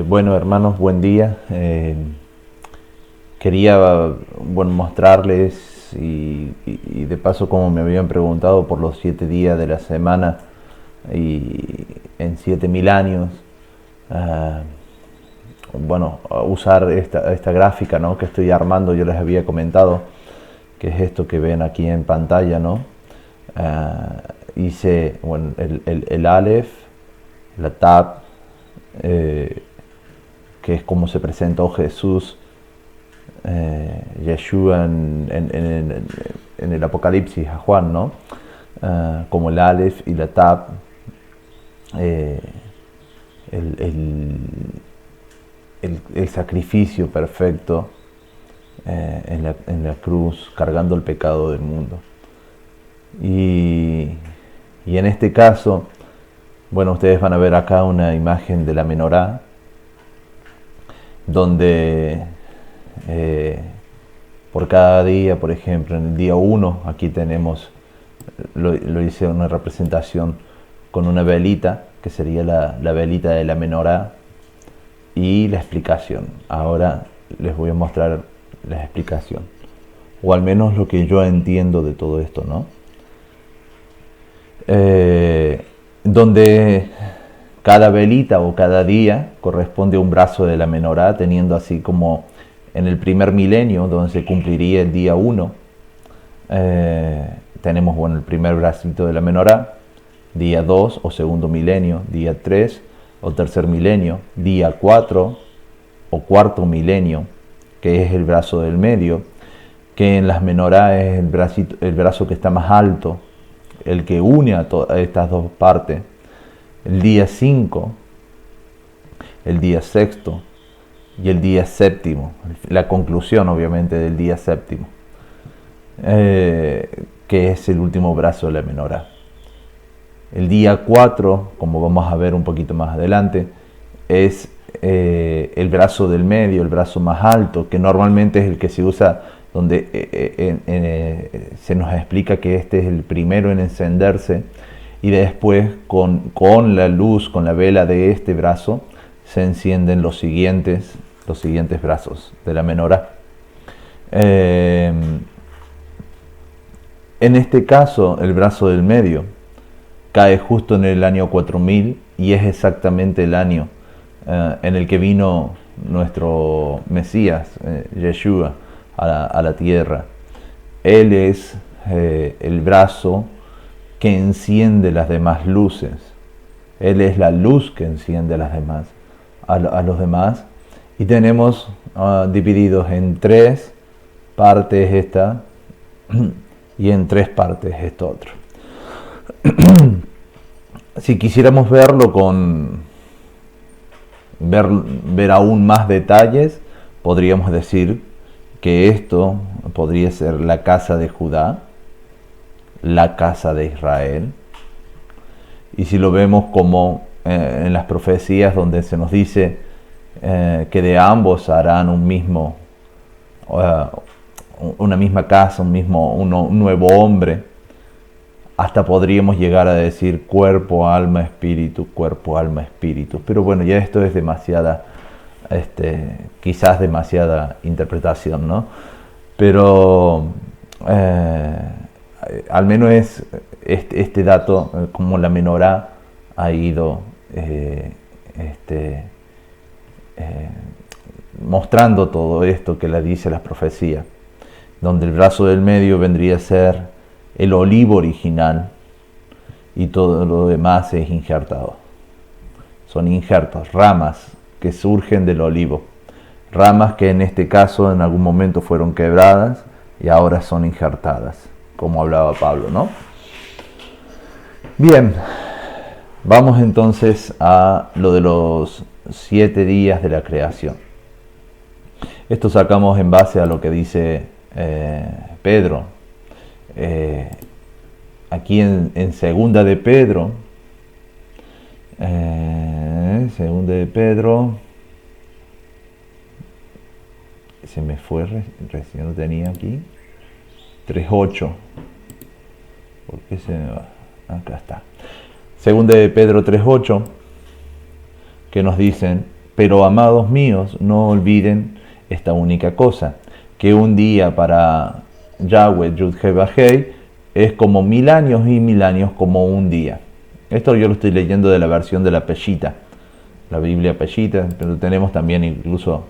Bueno, hermanos, buen día. Quería mostrarles y de paso, como me habían preguntado por los 7 días de la semana y en 7000 años, ah, usar esta gráfica, ¿no?, que estoy armando. Yo les había comentado que es esto que ven aquí en pantalla, ¿no? Hice el Aleph, la Tab, que es como se presentó Jesús, Yeshua en el Apocalipsis a Juan, ¿no? Como el Aleph y la Tab, eh, el, el, el sacrificio perfecto en la cruz, cargando el pecado del mundo. Y en este caso, bueno, ustedes van a ver acá una imagen de la menorá, donde por cada día, por ejemplo, en el día 1, aquí tenemos, lo hice una representación con una velita, que sería la velita de la menorá, y la explicación. Ahora les voy a mostrar la explicación, o al menos lo que yo entiendo de todo esto, ¿no? Donde cada velita o cada día corresponde a un brazo de la menorá, teniendo así como en el primer milenio, donde se cumpliría el día 1, tenemos el primer bracito de la menorá, día 2 o segundo milenio, día 3 o tercer milenio, día 4 o cuarto milenio, que es el brazo del medio, que en las menorá es el brazo que está más alto, el que une a estas dos partes, el día 5, el día sexto y el día séptimo, la conclusión obviamente del día séptimo, que es el último brazo de la menorá. El día 4, como vamos a ver un poquito más adelante, es el brazo del medio, el brazo más alto, que normalmente es el que se usa, donde se nos explica que este es el primero en encenderse, y después con la luz, con la vela de este brazo, se encienden los siguientes brazos de la menorá. En este caso, el brazo del medio cae justo en el año 4000, y es exactamente el año en el que vino nuestro Mesías, Yeshua, a la tierra. Él es el brazo que enciende las demás luces. Él es la luz que enciende a los demás. Y tenemos divididos en 3 partes esta, y en 3 partes esto otro. Si quisiéramos verlo ver aún más detalles, podríamos decir que esto podría ser la casa de Judá, la casa de Israel. Y si lo vemos como en las profecías, donde se nos dice que de ambos harán una misma casa, un nuevo hombre, hasta podríamos llegar a decir cuerpo, alma, espíritu, pero bueno, ya esto es quizás demasiada interpretación, ¿no? Pero al menos es este dato, como la menorá ha ido mostrando todo esto que le dice las profecías, donde el brazo del medio vendría a ser el olivo original, y todo lo demás es injertado. Son injertos, ramas que surgen del olivo, ramas que en este caso en algún momento fueron quebradas y ahora son injertadas, como hablaba Pablo, ¿no? Bien, vamos entonces a lo de los 7 días de la creación. Esto sacamos en base a lo que dice Pedro. Aquí en segunda de Pedro, se me fue, recién lo tenía aquí, 3.8, ¿por qué se me va? Acá está. Segunda de Pedro 3.8, que nos dicen Pero amados míos, no olviden esta única cosa, que un día para Yahweh, Yud-He-Vah-Hei, es como 1000 años y 1000 años como un día. Esto yo lo estoy leyendo de la versión de la Peshita, la Biblia Peshita, pero tenemos también incluso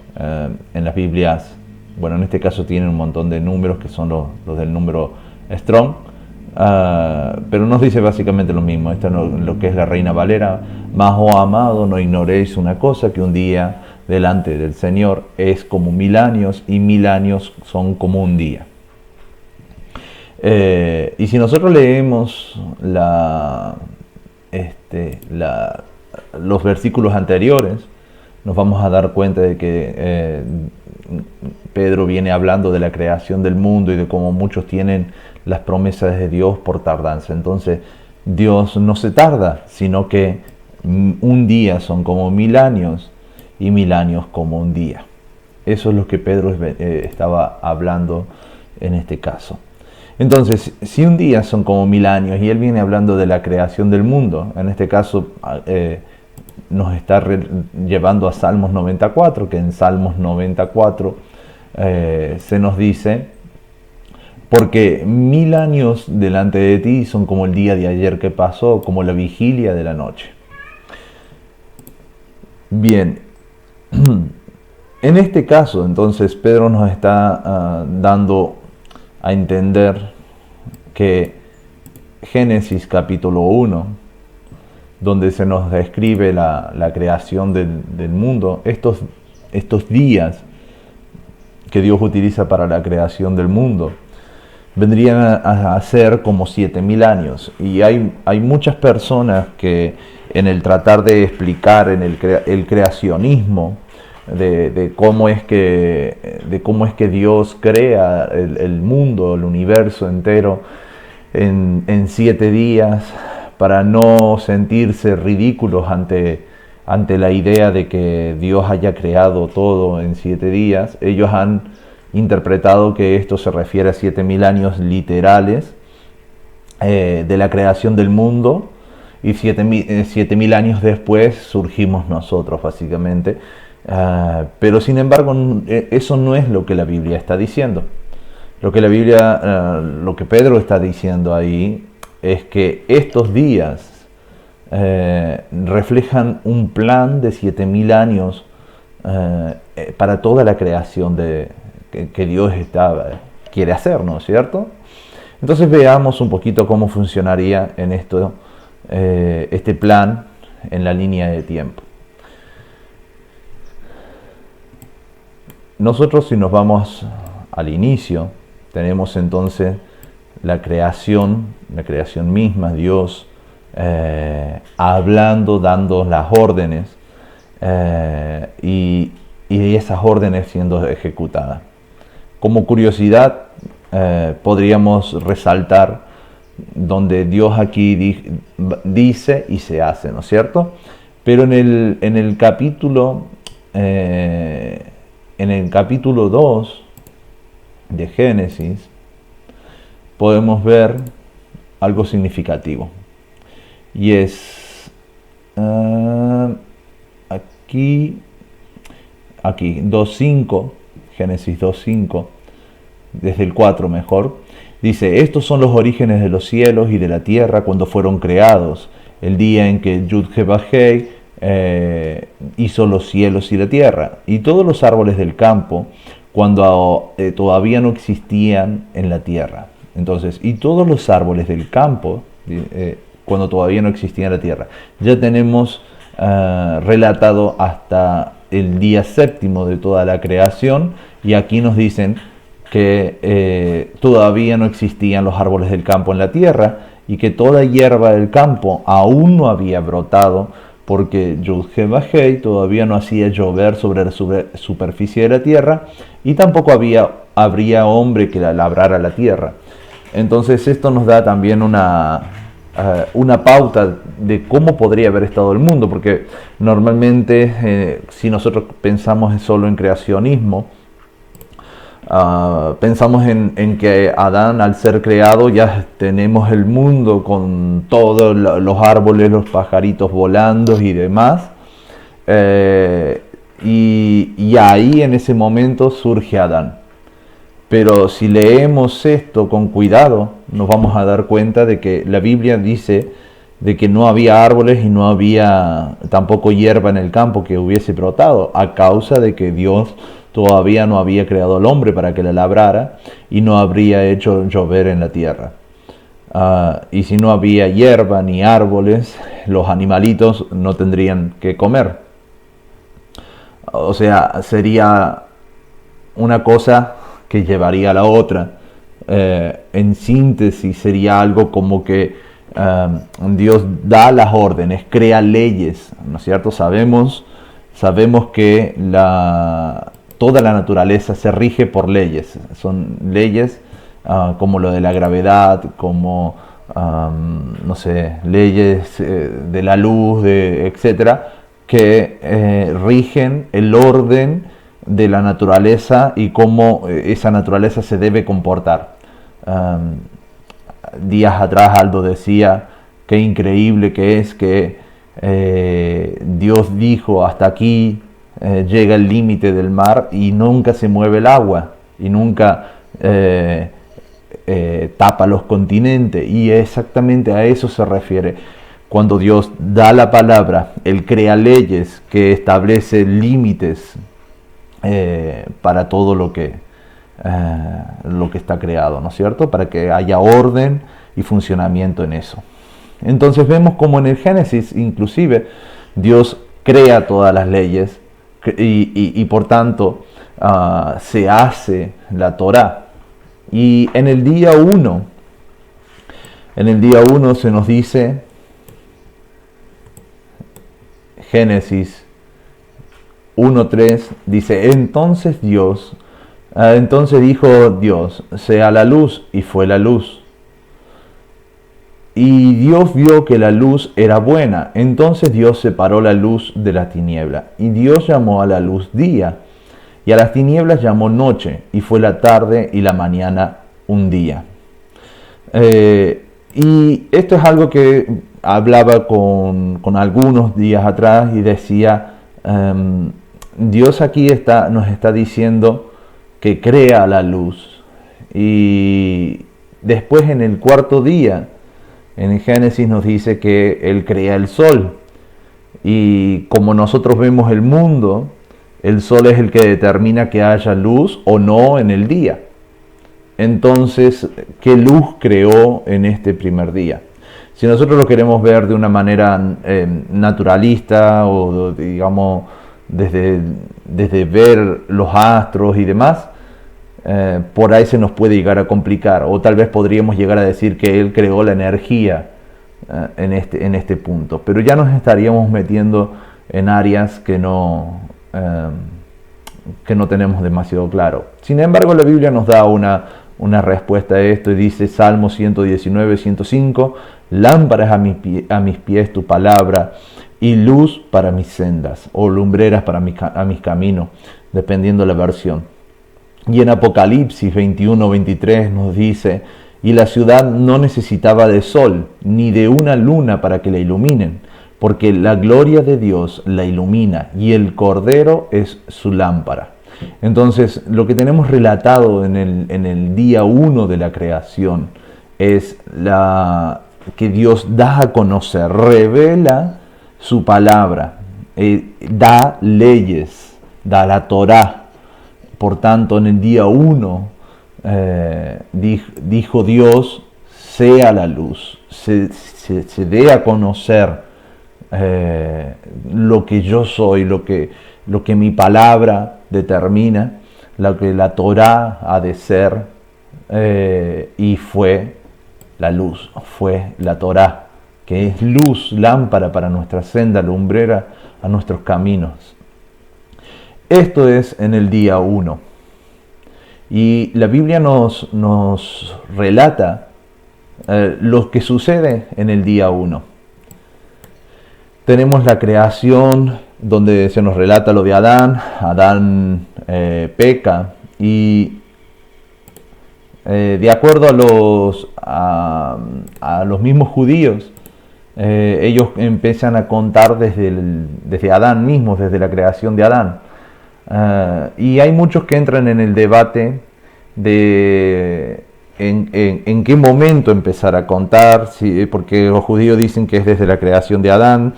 en las Biblias, bueno, en este caso tienen un montón de números que son los del número Strong, pero nos dice básicamente lo mismo. Esto es lo que es la Reina Valera: mas, oh amado, no ignoréis una cosa, que un día delante del Señor es como 1000 años y 1000 años son como un día. Y si nosotros leemos los versículos anteriores, nos vamos a dar cuenta de que Pedro viene hablando de la creación del mundo y de cómo muchos tienen las promesas de Dios por tardanza. Entonces, Dios no se tarda, sino que un día son como 1000 años y 1000 años como un día. Eso es lo que Pedro estaba hablando en este caso. Entonces, si un día son como 1000 años y él viene hablando de la creación del mundo, en este caso nos está llevando a Salmos 94, que en Salmos 94 se nos dice: porque 1000 años delante de ti son como el día de ayer que pasó, como la vigilia de la noche. Bien, en este caso entonces Pedro nos está dando a entender que Génesis capítulo 1, donde se nos describe la creación del mundo, estos días que Dios utiliza para la creación del mundo, vendrían a ser como 7000 años. Y hay muchas personas que en el tratar de explicar en el creacionismo, de cómo es que Dios crea el mundo, el universo entero en 7 días, para no sentirse ridículos ante la idea de que Dios haya creado todo en 7 días. Ellos han interpretado que esto se refiere a 7000 años literales de la creación del mundo, y 7000 años después surgimos nosotros, básicamente. Pero sin embargo, eso no es lo que la Biblia está diciendo. Lo que Pedro está diciendo ahí es que estos días reflejan un plan de 7000 años para toda la creación que Dios quiere hacer, ¿no es cierto? Entonces veamos un poquito cómo funcionaría en esto, este plan en la línea de tiempo. Nosotros, si nos vamos al inicio, tenemos entonces la creación misma, Dios hablando, dando las órdenes y esas órdenes siendo ejecutadas. Como curiosidad, podríamos resaltar donde Dios aquí dice y se hace, ¿no es cierto? Pero en el capítulo 2 de Génesis podemos ver algo significativo, y es aquí 2.5, Génesis 2.5, desde el 4 mejor, dice: estos son los orígenes de los cielos y de la tierra cuando fueron creados, el día en que Yud-He-Vah-Hei hizo los cielos y la tierra, y todos los árboles del campo cuando todavía no existían en la tierra. Entonces, y todos los árboles del campo cuando todavía no existía en la tierra. Ya tenemos relatado hasta el día séptimo de toda la creación, y aquí nos dicen que todavía no existían los árboles del campo en la tierra, y que toda hierba del campo aún no había brotado, porque Yud-He-Vah-Hei todavía no hacía llover sobre la superficie de la tierra, y tampoco habría hombre que labrara la tierra. Entonces esto nos da también una pauta de cómo podría haber estado el mundo, porque normalmente si nosotros pensamos solo en creacionismo, pensamos en que Adán, al ser creado, ya tenemos el mundo con todos los árboles, los pajaritos volando y demás, ahí en ese momento surge Adán. Pero si leemos esto con cuidado, nos vamos a dar cuenta de que la Biblia dice de que no había árboles y no había tampoco hierba en el campo que hubiese brotado, a causa de que Dios todavía no había creado al hombre para que la labrara y no habría hecho llover en la tierra. Y si no había hierba ni árboles, los animalitos no tendrían que comer. O sea, sería una cosa que llevaría a la otra. En síntesis, sería algo como que Dios da las órdenes, crea leyes, ¿no es cierto? Sabemos que toda la naturaleza se rige por leyes. Son leyes como lo de la gravedad, como no sé, leyes de la luz, etcétera, que rigen el orden de la naturaleza y cómo esa naturaleza se debe comportar. Días atrás Aldo decía qué increíble que es que Dios dijo hasta aquí llega el límite del mar y nunca se mueve el agua y nunca tapa los continentes, y exactamente a eso se refiere. Cuando Dios da la palabra, Él crea leyes que establecen límites para todo lo que está creado, ¿no es cierto? Para que haya orden y funcionamiento en eso. Entonces vemos como en el Génesis, inclusive, Dios crea todas las leyes y por tanto se hace la Torá. Y en el día 1, se nos dice, Génesis 1:3, dice, entonces dijo Dios, sea la luz, y fue la luz. Y Dios vio que la luz era buena, entonces Dios separó la luz de la tiniebla. Y Dios llamó a la luz día, y a las tinieblas llamó noche, y fue la tarde y la mañana un día. Y esto es algo que hablaba con algunos días atrás y decía, Dios aquí nos está diciendo que crea la luz. Y después en el cuarto día, en Génesis nos dice que Él crea el sol. Y como nosotros vemos el mundo, el sol es el que determina que haya luz o no en el día. Entonces, ¿qué luz creó en este primer día? Si nosotros lo queremos ver de una manera naturalista o digamos desde ver los astros y demás, por ahí se nos puede llegar a complicar, o tal vez podríamos llegar a decir que Él creó la energía en este punto, pero ya nos estaríamos metiendo en áreas que no tenemos demasiado claro. Sin embargo, la Biblia nos da una respuesta a esto y dice, Salmo 119, 105, lámparas a mis pies tu palabra y luz para mis sendas, o lumbreras para a mis caminos, dependiendo de la versión. Y en Apocalipsis 21, 23 nos dice, y la ciudad no necesitaba de sol, ni de una luna para que la iluminen, porque la gloria de Dios la ilumina, y el Cordero es su lámpara. Entonces, lo que tenemos relatado en el día 1 de la creación es que Dios da a conocer, revela su palabra, da leyes, da la Torá. Por tanto, en el día 1 dijo Dios, sea la luz, se dé a conocer lo que yo soy, lo que mi palabra determina, lo que la Torá ha de ser, y fue la luz, fue la Torá, que es luz, lámpara para nuestra senda, lumbrera a nuestros caminos. Esto es en el día 1. Y la Biblia nos relata lo que sucede en el día 1. Tenemos la creación donde se nos relata lo de Adán. Adán peca y de acuerdo a los mismos judíos, ellos empiezan a contar desde Adán mismo, desde la creación de Adán. Y hay muchos que entran en el debate de en qué momento empezar a contar, porque los judíos dicen que es desde la creación de Adán.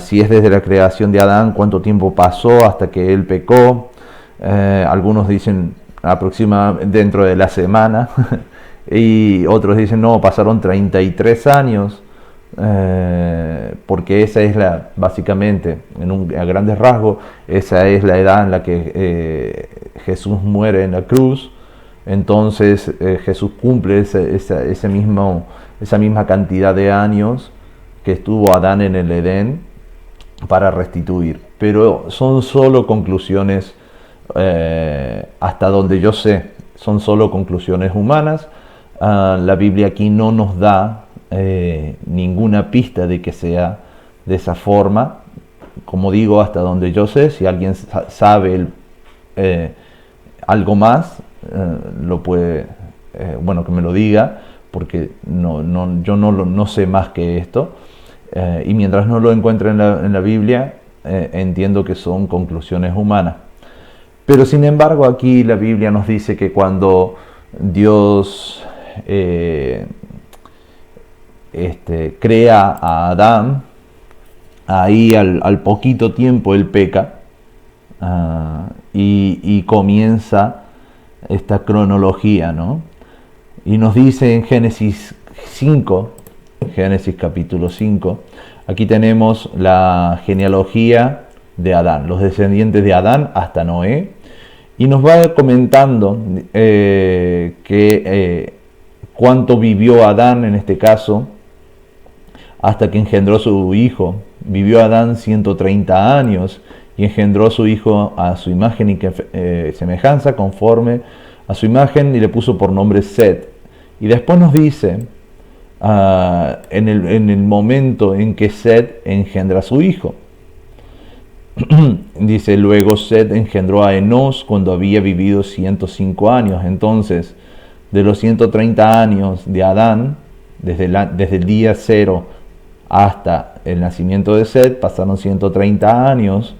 Si es desde la creación de Adán, cuánto tiempo pasó hasta que él pecó. Algunos dicen aproximadamente dentro de la semana y otros dicen no, pasaron 33 años. Porque esa es básicamente, a grandes rasgos, esa es la edad en la que Jesús muere en la cruz. Entonces Jesús cumple esa misma cantidad de años que estuvo Adán en el Edén para restituir. Pero son solo conclusiones, hasta donde yo sé, son solo conclusiones humanas. La Biblia aquí no nos da ninguna pista de que sea de esa forma. Como digo, hasta donde yo sé, si alguien sabe algo más, lo puede, que me lo diga, porque yo no sé más que esto. Y mientras no lo encuentre en la Biblia, entiendo que son conclusiones humanas. Pero sin embargo, aquí la Biblia nos dice que cuando Dios crea a Adán, ahí al poquito tiempo él peca, y comienza esta cronología, ¿no? Y nos dice en Génesis 5, Génesis capítulo 5, aquí tenemos la genealogía de Adán, los descendientes de Adán hasta Noé, y nos va comentando cuánto vivió Adán en este caso, hasta que engendró su hijo. Vivió Adán 130 años y engendró a su hijo a su imagen y semejanza, conforme a su imagen, y le puso por nombre Set. Y después nos dice, en el momento en que Set engendra a su hijo, dice, luego Set engendró a Enos cuando había vivido 105 años. Entonces, de los 130 años de Adán, desde el día 0 hasta el nacimiento de Set, pasaron 130 años,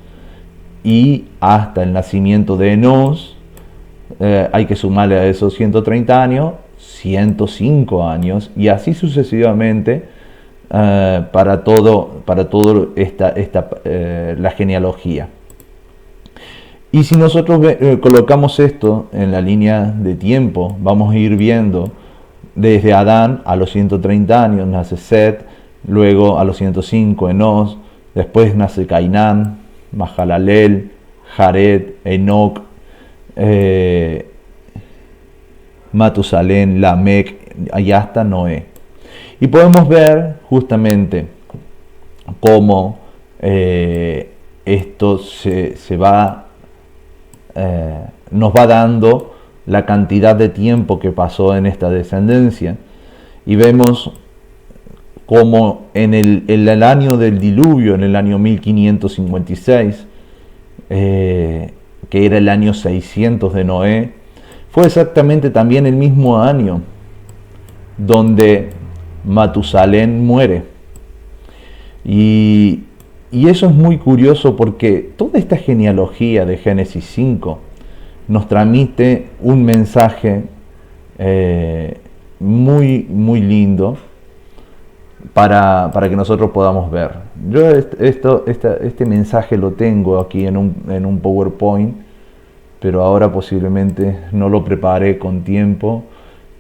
y hasta el nacimiento de Enos, hay que sumarle a esos 130 años 105 años, y así sucesivamente, para todo la genealogía. Y si nosotros colocamos esto en la línea de tiempo, vamos a ir viendo desde Adán a los 130 años nace Set, luego a los 105 Enos, después nace Cainán, Mahalalel, Jared, Enoc, Matusalén, Lamec, y hasta Noé. Y podemos ver justamente cómo esto nos va dando la cantidad de tiempo que pasó en esta descendencia, y vemos como en el año del diluvio, en el año 1556, que era el año 600 de Noé, fue exactamente también el mismo año donde Matusalén muere. Y eso es muy curioso, porque toda esta genealogía de Génesis 5 nos transmite un mensaje muy, muy lindo para que nosotros podamos ver. Yo este mensaje lo tengo aquí en un PowerPoint, pero ahora posiblemente no lo preparé con tiempo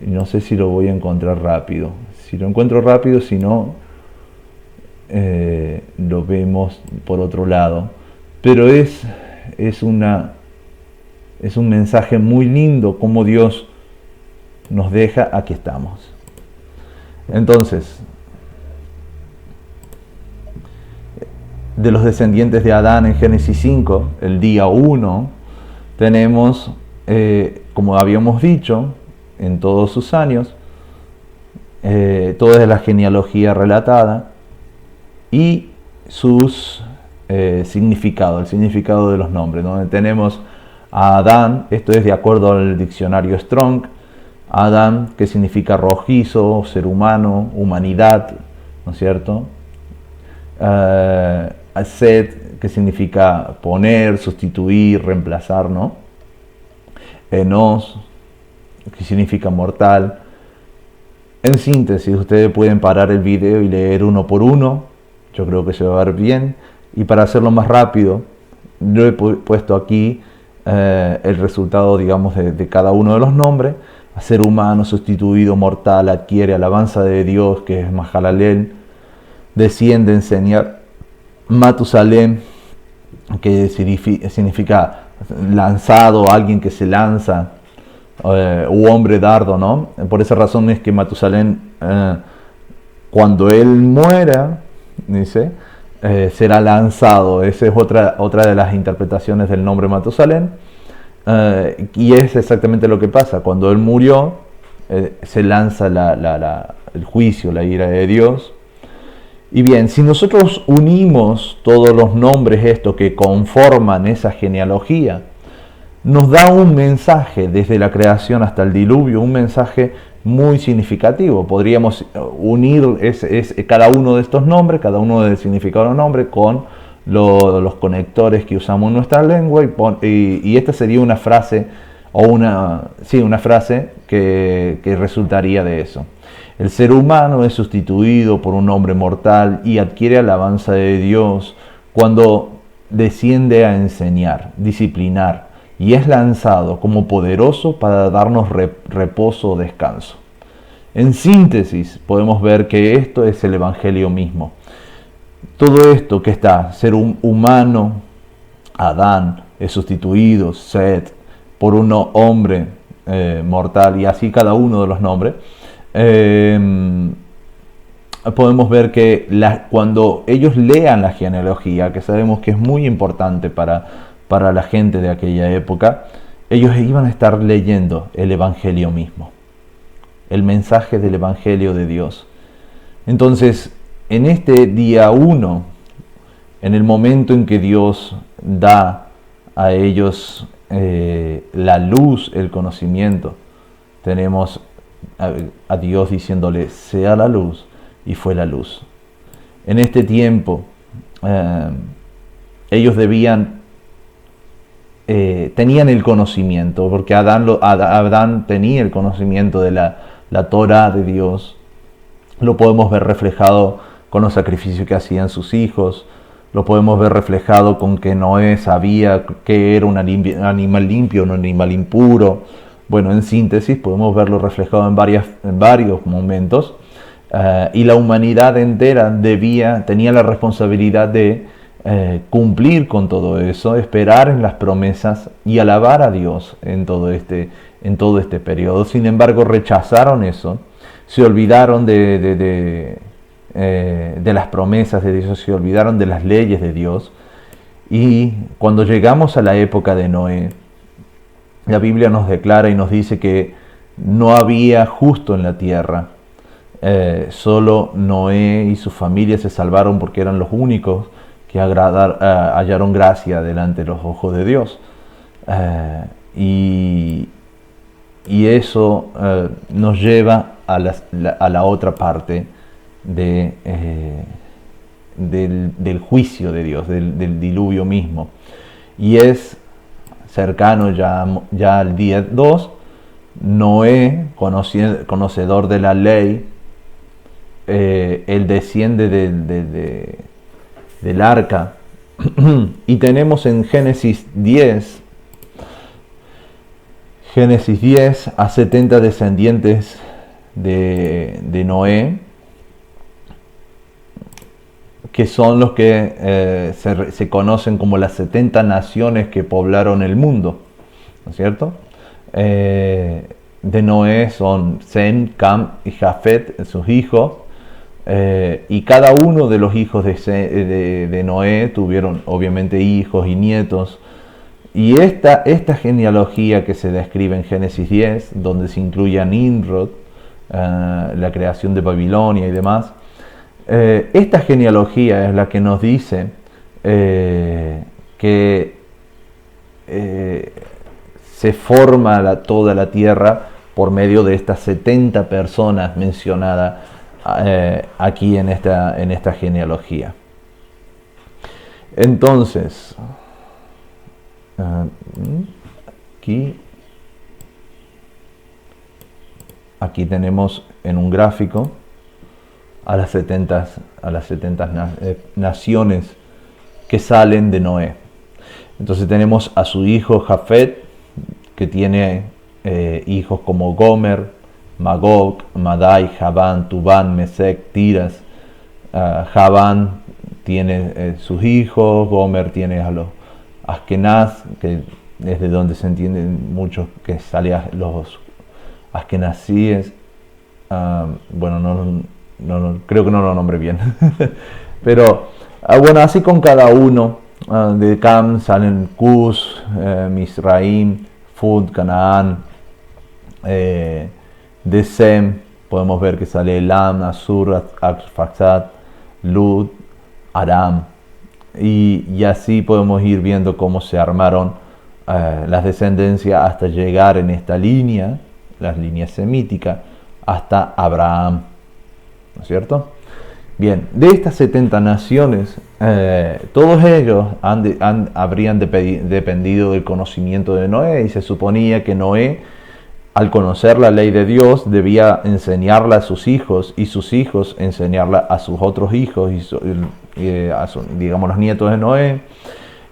y no sé si lo voy a encontrar rápido. Si lo encuentro rápido, si no, lo vemos por otro lado. Pero es un mensaje muy lindo, como Dios nos deja. Aquí estamos. Entonces, de los descendientes de Adán en Génesis 5, el día 1, tenemos, como habíamos dicho, en todos sus años, toda la genealogía relatada y sus significados, el significado de los nombres, donde tenemos a Adán. Esto es de acuerdo al diccionario Strong. Adán, que significa rojizo, ser humano, humanidad, ¿no es cierto? Set, que significa poner, sustituir, reemplazar, ¿no? Enos, que significa mortal. En síntesis, ustedes pueden parar el video y leer uno por uno. Yo creo que se va a ver bien. Y para hacerlo más rápido, yo he puesto aquí el resultado, digamos, de cada uno de los nombres. A ser humano, sustituido, mortal, adquiere alabanza de Dios, que es Mahalalel. Desciende, enseñar. Matusalem, que significa lanzado, alguien que se lanza, u hombre dardo, ¿no? Por esa razón es que Matusalén, cuando él muera, dice, será lanzado. Esa es otra de las interpretaciones del nombre Matusalén, y es exactamente lo que pasa. Cuando él murió, se lanza el juicio, la ira de Dios. Y bien, si nosotros unimos todos los nombres estos que conforman esa genealogía, nos da un mensaje desde la creación hasta el diluvio, un mensaje muy significativo. Podríamos unir cada uno de estos nombres, cada uno del significado de los nombres, con los conectores que usamos en nuestra lengua, y esta sería una frase, o una frase que resultaría de eso. El ser humano es sustituido por un hombre mortal y adquiere alabanza de Dios cuando desciende a enseñar, disciplinar, y es lanzado como poderoso para darnos reposo o descanso. En síntesis, podemos ver que esto es el Evangelio mismo. Todo esto que está, ser humano, Adán, es sustituido, Set, por un hombre mortal, y así cada uno de los nombres. Podemos ver que cuando ellos lean la genealogía, que sabemos que es muy importante para la gente de aquella época, ellos iban a estar leyendo el Evangelio mismo, el mensaje del Evangelio de Dios. Entonces, en este día 1, en el momento en que Dios da a ellos la luz, el conocimiento, tenemos a Dios diciéndole, sea la luz, y fue la luz. En este tiempo, ellos tenían el conocimiento, porque Adán tenía el conocimiento de la Torah de Dios. Lo podemos ver reflejado con los sacrificios que hacían sus hijos. Lo podemos ver reflejado con que Noé sabía que era un animal limpio, un animal impuro. Bueno, en síntesis, podemos verlo reflejado en varios momentos. Y la humanidad entera tenía la responsabilidad de cumplir con todo eso, esperar en las promesas y alabar a Dios en todo este periodo. Sin embargo, rechazaron eso, se olvidaron de las promesas de Dios, se olvidaron de las leyes de Dios. Y cuando llegamos a la época de Noé, la Biblia nos declara y nos dice que no había justo en la tierra. Solo Noé y su familia se salvaron porque eran los únicos que hallaron gracia delante de los ojos de Dios. Y eso nos lleva a la otra parte del juicio de Dios, del diluvio mismo. Y es cercano ya al día 2, Noé, conocedor de la ley, él desciende del arca. Y tenemos en Génesis 10 a 70 descendientes de Noé, que son los que se conocen como las 70 naciones que poblaron el mundo, ¿no es cierto? De Noé son Sem, Cam y Jafet, sus hijos, y cada uno de los hijos de Noé tuvieron obviamente hijos y nietos. Y esta genealogía que se describe en Génesis 10, donde se incluye a Nimrod, la creación de Babilonia y demás, esta genealogía es la que nos dice que se forma toda la tierra por medio de estas 70 personas mencionadas aquí en esta genealogía. Entonces, aquí tenemos en un gráfico a las 70 naciones que salen de Noé. Entonces tenemos a su hijo Jafet, que tiene hijos como Gomer, Magog, Madai, Javán, Tubán, Mesec, Tiras. Javán tiene sus hijos, Gomer tiene a los Askenaz, que es de donde se entienden muchos que salían los Askenazíes. Bueno, creo que no lo nombré bien. Pero bueno, así con cada uno. De Cam salen Cus, Misraim, Fud, Canaán. De Sem podemos ver que sale Elam, Asur, Arfaxad, Lud, Aram. Y así podemos ir viendo cómo se armaron las descendencias hasta llegar en esta línea, las líneas semíticas, hasta Abraham, ¿no es cierto? Bien, de estas 70 naciones, todos ellos habrían dependido del conocimiento de Noé, y se suponía que Noé, al conocer la ley de Dios, debía enseñarla a sus hijos, y sus hijos enseñarla a sus otros hijos, digamos los nietos de Noé,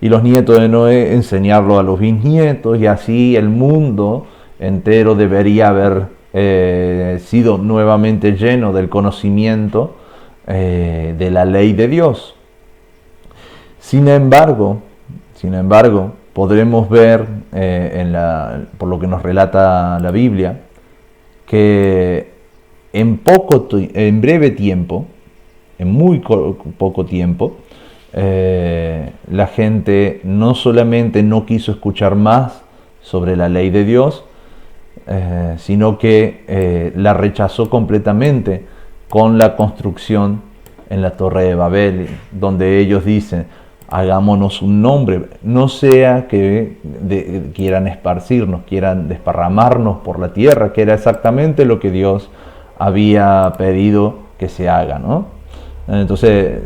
y los nietos de Noé enseñarlo a los bisnietos, y así el mundo entero debería haber sido nuevamente lleno del conocimiento de la ley de Dios. Sin embargo, podremos ver por lo que nos relata la Biblia, que en breve tiempo, en muy poco tiempo, la gente no solamente no quiso escuchar más sobre la ley de Dios, sino que la rechazó completamente con la construcción en la Torre de Babel, donde ellos dicen: hagámonos un nombre, no sea que quieran esparcirnos, quieran desparramarnos por la tierra, que era exactamente lo que Dios había pedido que se haga, ¿no? Entonces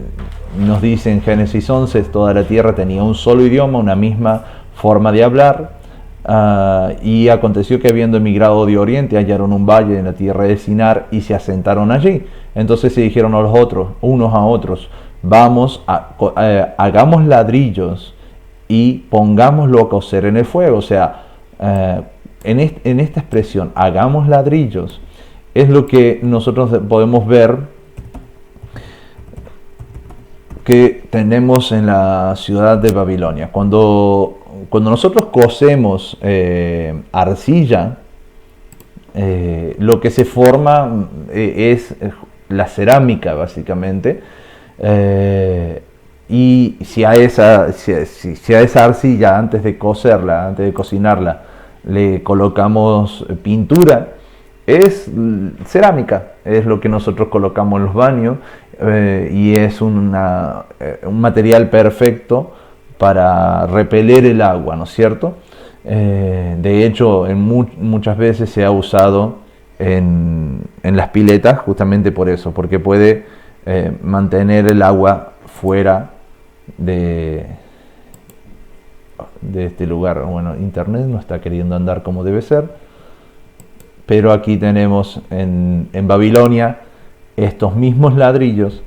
nos dice en Génesis 11, toda la tierra tenía un solo idioma, una misma forma de hablar. Y aconteció que, habiendo emigrado de oriente, hallaron un valle en la tierra de Sinar y se asentaron allí. Entonces se dijeron unos a otros: hagamos ladrillos y pongámoslo a cocer en el fuego. O sea, en esta expresión, hagamos ladrillos, es lo que nosotros podemos ver que tenemos en la ciudad de Babilonia. Cuando nosotros cosemos arcilla, lo que se forma es la cerámica, básicamente. Y si a esa arcilla, antes de cocerla, antes de cocinarla, le colocamos pintura, es cerámica, es lo que nosotros colocamos en los baños, y es un material perfecto para repeler el agua, ¿no es cierto? De hecho, muchas veces se ha usado en las piletas justamente por eso, porque puede mantener el agua fuera de este lugar. Bueno, internet no está queriendo andar como debe ser, pero aquí tenemos en Babilonia estos mismos ladrillos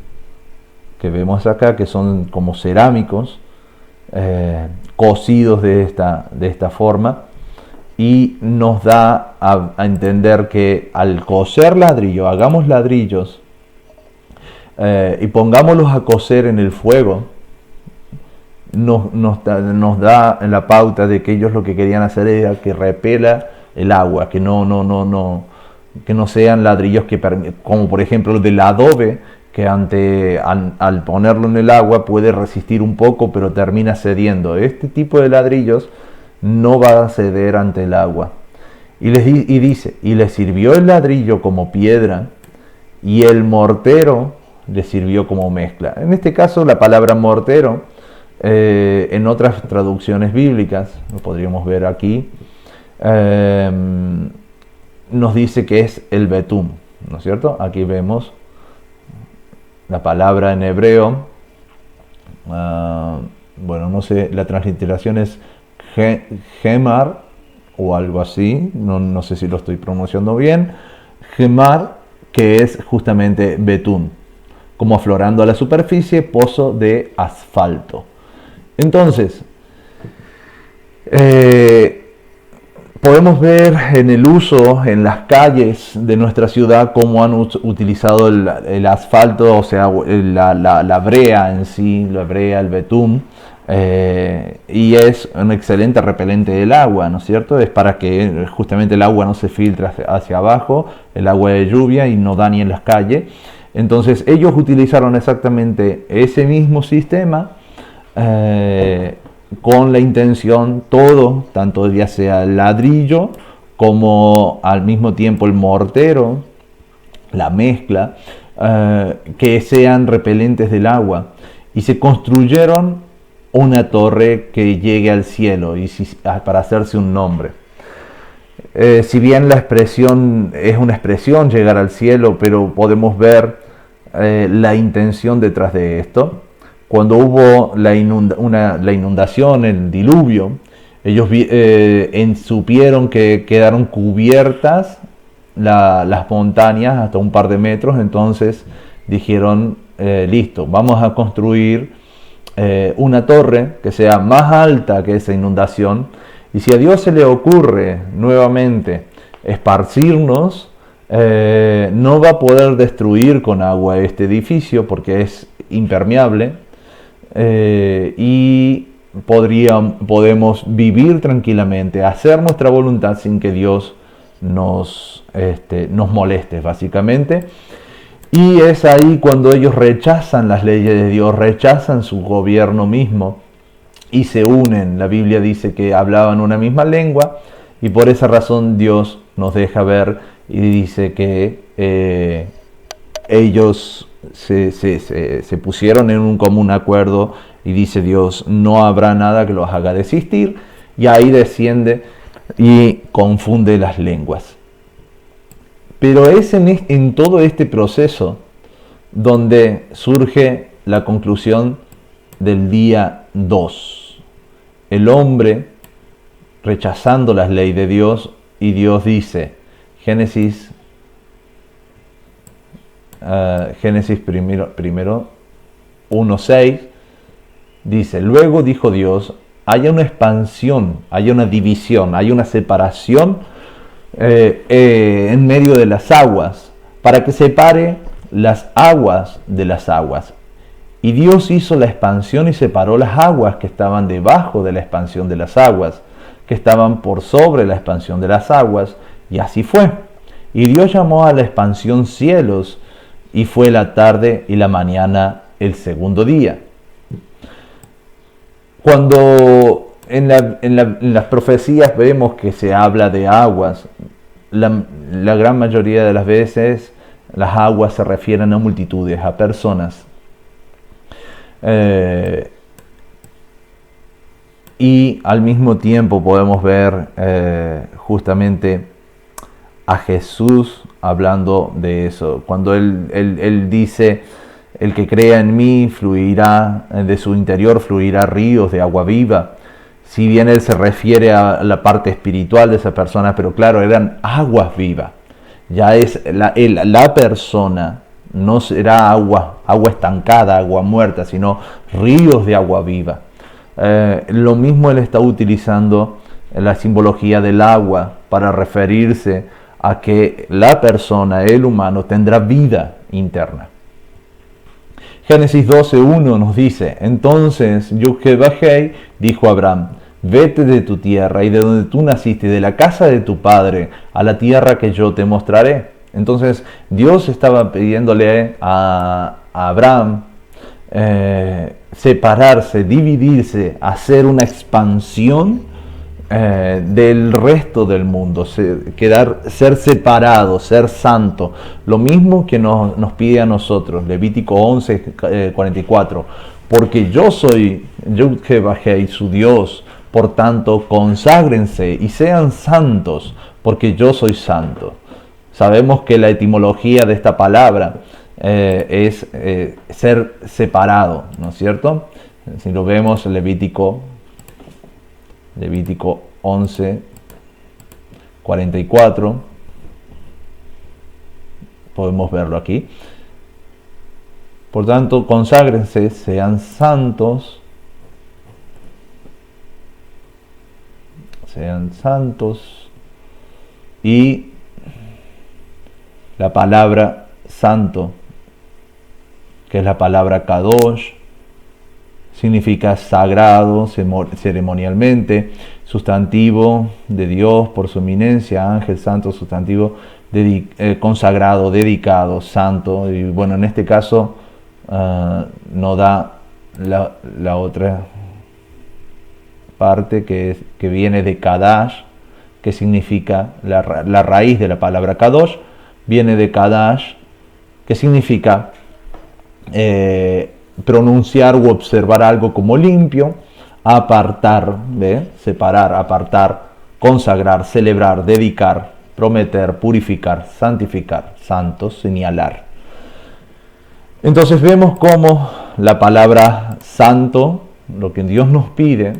que vemos acá, que son como cerámicos, cocidos de esta forma, y nos da a entender que al cocer ladrillo, hagamos ladrillos y pongámoslos a cocer en el fuego, nos da la pauta de que ellos lo que querían hacer era que repela el agua, que no sean ladrillos como por ejemplo los del adobe, que al ponerlo en el agua puede resistir un poco, pero termina cediendo. Este tipo de ladrillos no va a ceder ante el agua. Y dice: y le sirvió el ladrillo como piedra, y el mortero le sirvió como mezcla. En este caso, la palabra mortero, en otras traducciones bíblicas, lo podríamos ver aquí, nos dice que es el betum, ¿no es cierto? Aquí vemos la palabra en hebreo, bueno, no sé, la transliteración es Gemar o algo así, no sé si lo estoy pronunciando bien, Gemar, que es justamente betún, como aflorando a la superficie, pozo de asfalto. Entonces, podemos ver en el uso en las calles de nuestra ciudad cómo han utilizado el asfalto, o sea, la brea en sí, la brea, el betún, y es un excelente repelente del agua, ¿no es cierto? Es para que justamente el agua no se filtre hacia abajo, el agua de lluvia, y no dañe las calles. Entonces ellos utilizaron exactamente ese mismo sistema, con la intención, todo, tanto ya sea el ladrillo como al mismo tiempo el mortero, la mezcla, que sean repelentes del agua. Y se construyeron una torre que llegue al cielo y para hacerse un nombre. Si bien la expresión es una expresión, llegar al cielo, pero podemos ver la intención detrás de esto. Cuando hubo la inundación, el diluvio, ellos supieron que quedaron cubiertas las montañas hasta un par de metros. Entonces dijeron, listo, vamos a construir una torre que sea más alta que esa inundación, y si a Dios se le ocurre nuevamente esparcirnos, no va a poder destruir con agua este edificio porque es impermeable, y podemos vivir tranquilamente, hacer nuestra voluntad sin que Dios nos moleste, básicamente. Y es ahí cuando ellos rechazan las leyes de Dios, rechazan su gobierno mismo y se unen. La Biblia dice que hablaban una misma lengua, y por esa razón Dios nos deja ver y dice que ellos se pusieron en un común acuerdo, y dice Dios, no habrá nada que los haga desistir, y ahí desciende y confunde las lenguas. Pero es en todo este proceso donde surge la conclusión del día 2. El hombre rechazando las leyes de Dios, y Dios dice, Génesis primero 1:6, dice, luego dijo Dios, haya una expansión, haya una división, haya una separación en medio de las aguas, para que separe las aguas de las aguas. Y Dios hizo la expansión y separó las aguas que estaban debajo de la expansión de las aguas, que estaban por sobre la expansión de las aguas, y así fue. Y Dios llamó a la expansión cielos, y fue la tarde y la mañana el segundo día. Cuando en las profecías vemos que se habla de aguas, la gran mayoría de las veces las aguas se refieren a multitudes, a personas. Y al mismo tiempo podemos ver justamente a Jesús hablando de eso. Cuando él dice, el que crea en mí fluirá, de su interior fluirá ríos de agua viva. Si bien él se refiere a la parte espiritual de esa persona, pero claro, eran aguas vivas. Ya es la persona, no será agua estancada, agua muerta, sino ríos de agua viva. Lo mismo él está utilizando la simbología del agua para referirse a que la persona, el humano, tendrá vida interna. Génesis 12:1 nos dice, entonces Yud-Heh-Vah-Heh dijo a Abraham, vete de tu tierra y de donde tú naciste, de la casa de tu padre, a la tierra que yo te mostraré. Entonces Dios estaba pidiéndole a Abraham separarse, dividirse, hacer una expansión del resto del mundo, ser separado, ser santo. Lo mismo que nos pide a nosotros, Levítico 11:44, porque yo soy Yud-Heh-Vah-Heh, su Dios, por tanto conságrense y sean santos, porque yo soy santo. Sabemos que la etimología de esta palabra es ser separado, ¿no es cierto? Si lo vemos, Levítico 11, 44, podemos verlo aquí. Por tanto, conságrense, sean santos, y la palabra santo, que es la palabra kadosh, significa sagrado ceremonialmente, sustantivo de Dios por su eminencia, ángel santo, sustantivo consagrado, dedicado, santo. Y bueno, en este caso no da la otra parte que viene de Kadash, que significa la raíz de la palabra Kadosh, viene de Kadash, que significa pronunciar u observar algo como limpio, apartar, separar, apartar, consagrar, celebrar, dedicar, prometer, purificar, santificar, santo, señalar. Entonces vemos cómo la palabra santo, lo que Dios nos pide,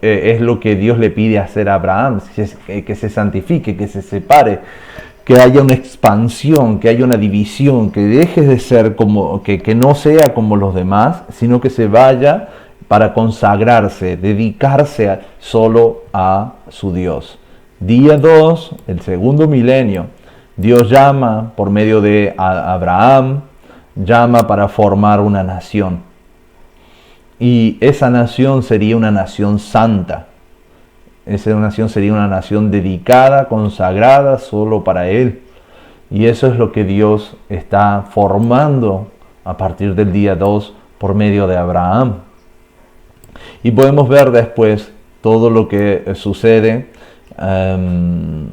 es lo que Dios le pide hacer a Abraham, que se santifique, que se separe, que haya una expansión, que haya una división, que deje de ser como, que no sea como los demás, sino que se vaya para consagrarse, dedicarse solo a su Dios. Día 2, el segundo milenio, Dios llama por medio de Abraham, llama para formar una nación. Y esa nación sería una nación santa. Esa nación sería una nación dedicada, consagrada solo para Él. Y eso es lo que Dios está formando a partir del día 2 por medio de Abraham. Y podemos ver después todo lo que sucede en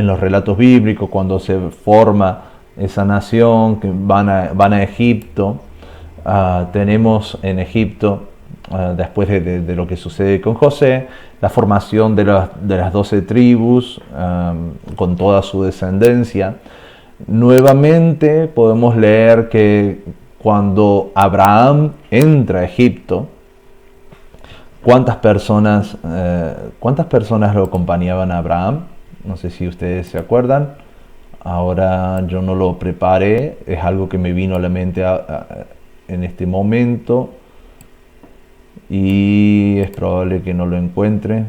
los relatos bíblicos, cuando se forma esa nación, que van a Egipto. Tenemos en Egipto, después de lo que sucede con José, la formación de las 12 tribus con toda su descendencia. Nuevamente podemos leer que cuando Abraham entra a Egipto, ¿cuántas personas lo acompañaban a Abraham? No sé si ustedes se acuerdan. Ahora yo no lo preparé, es algo que me vino a la mente en este momento y es probable que no lo encuentre.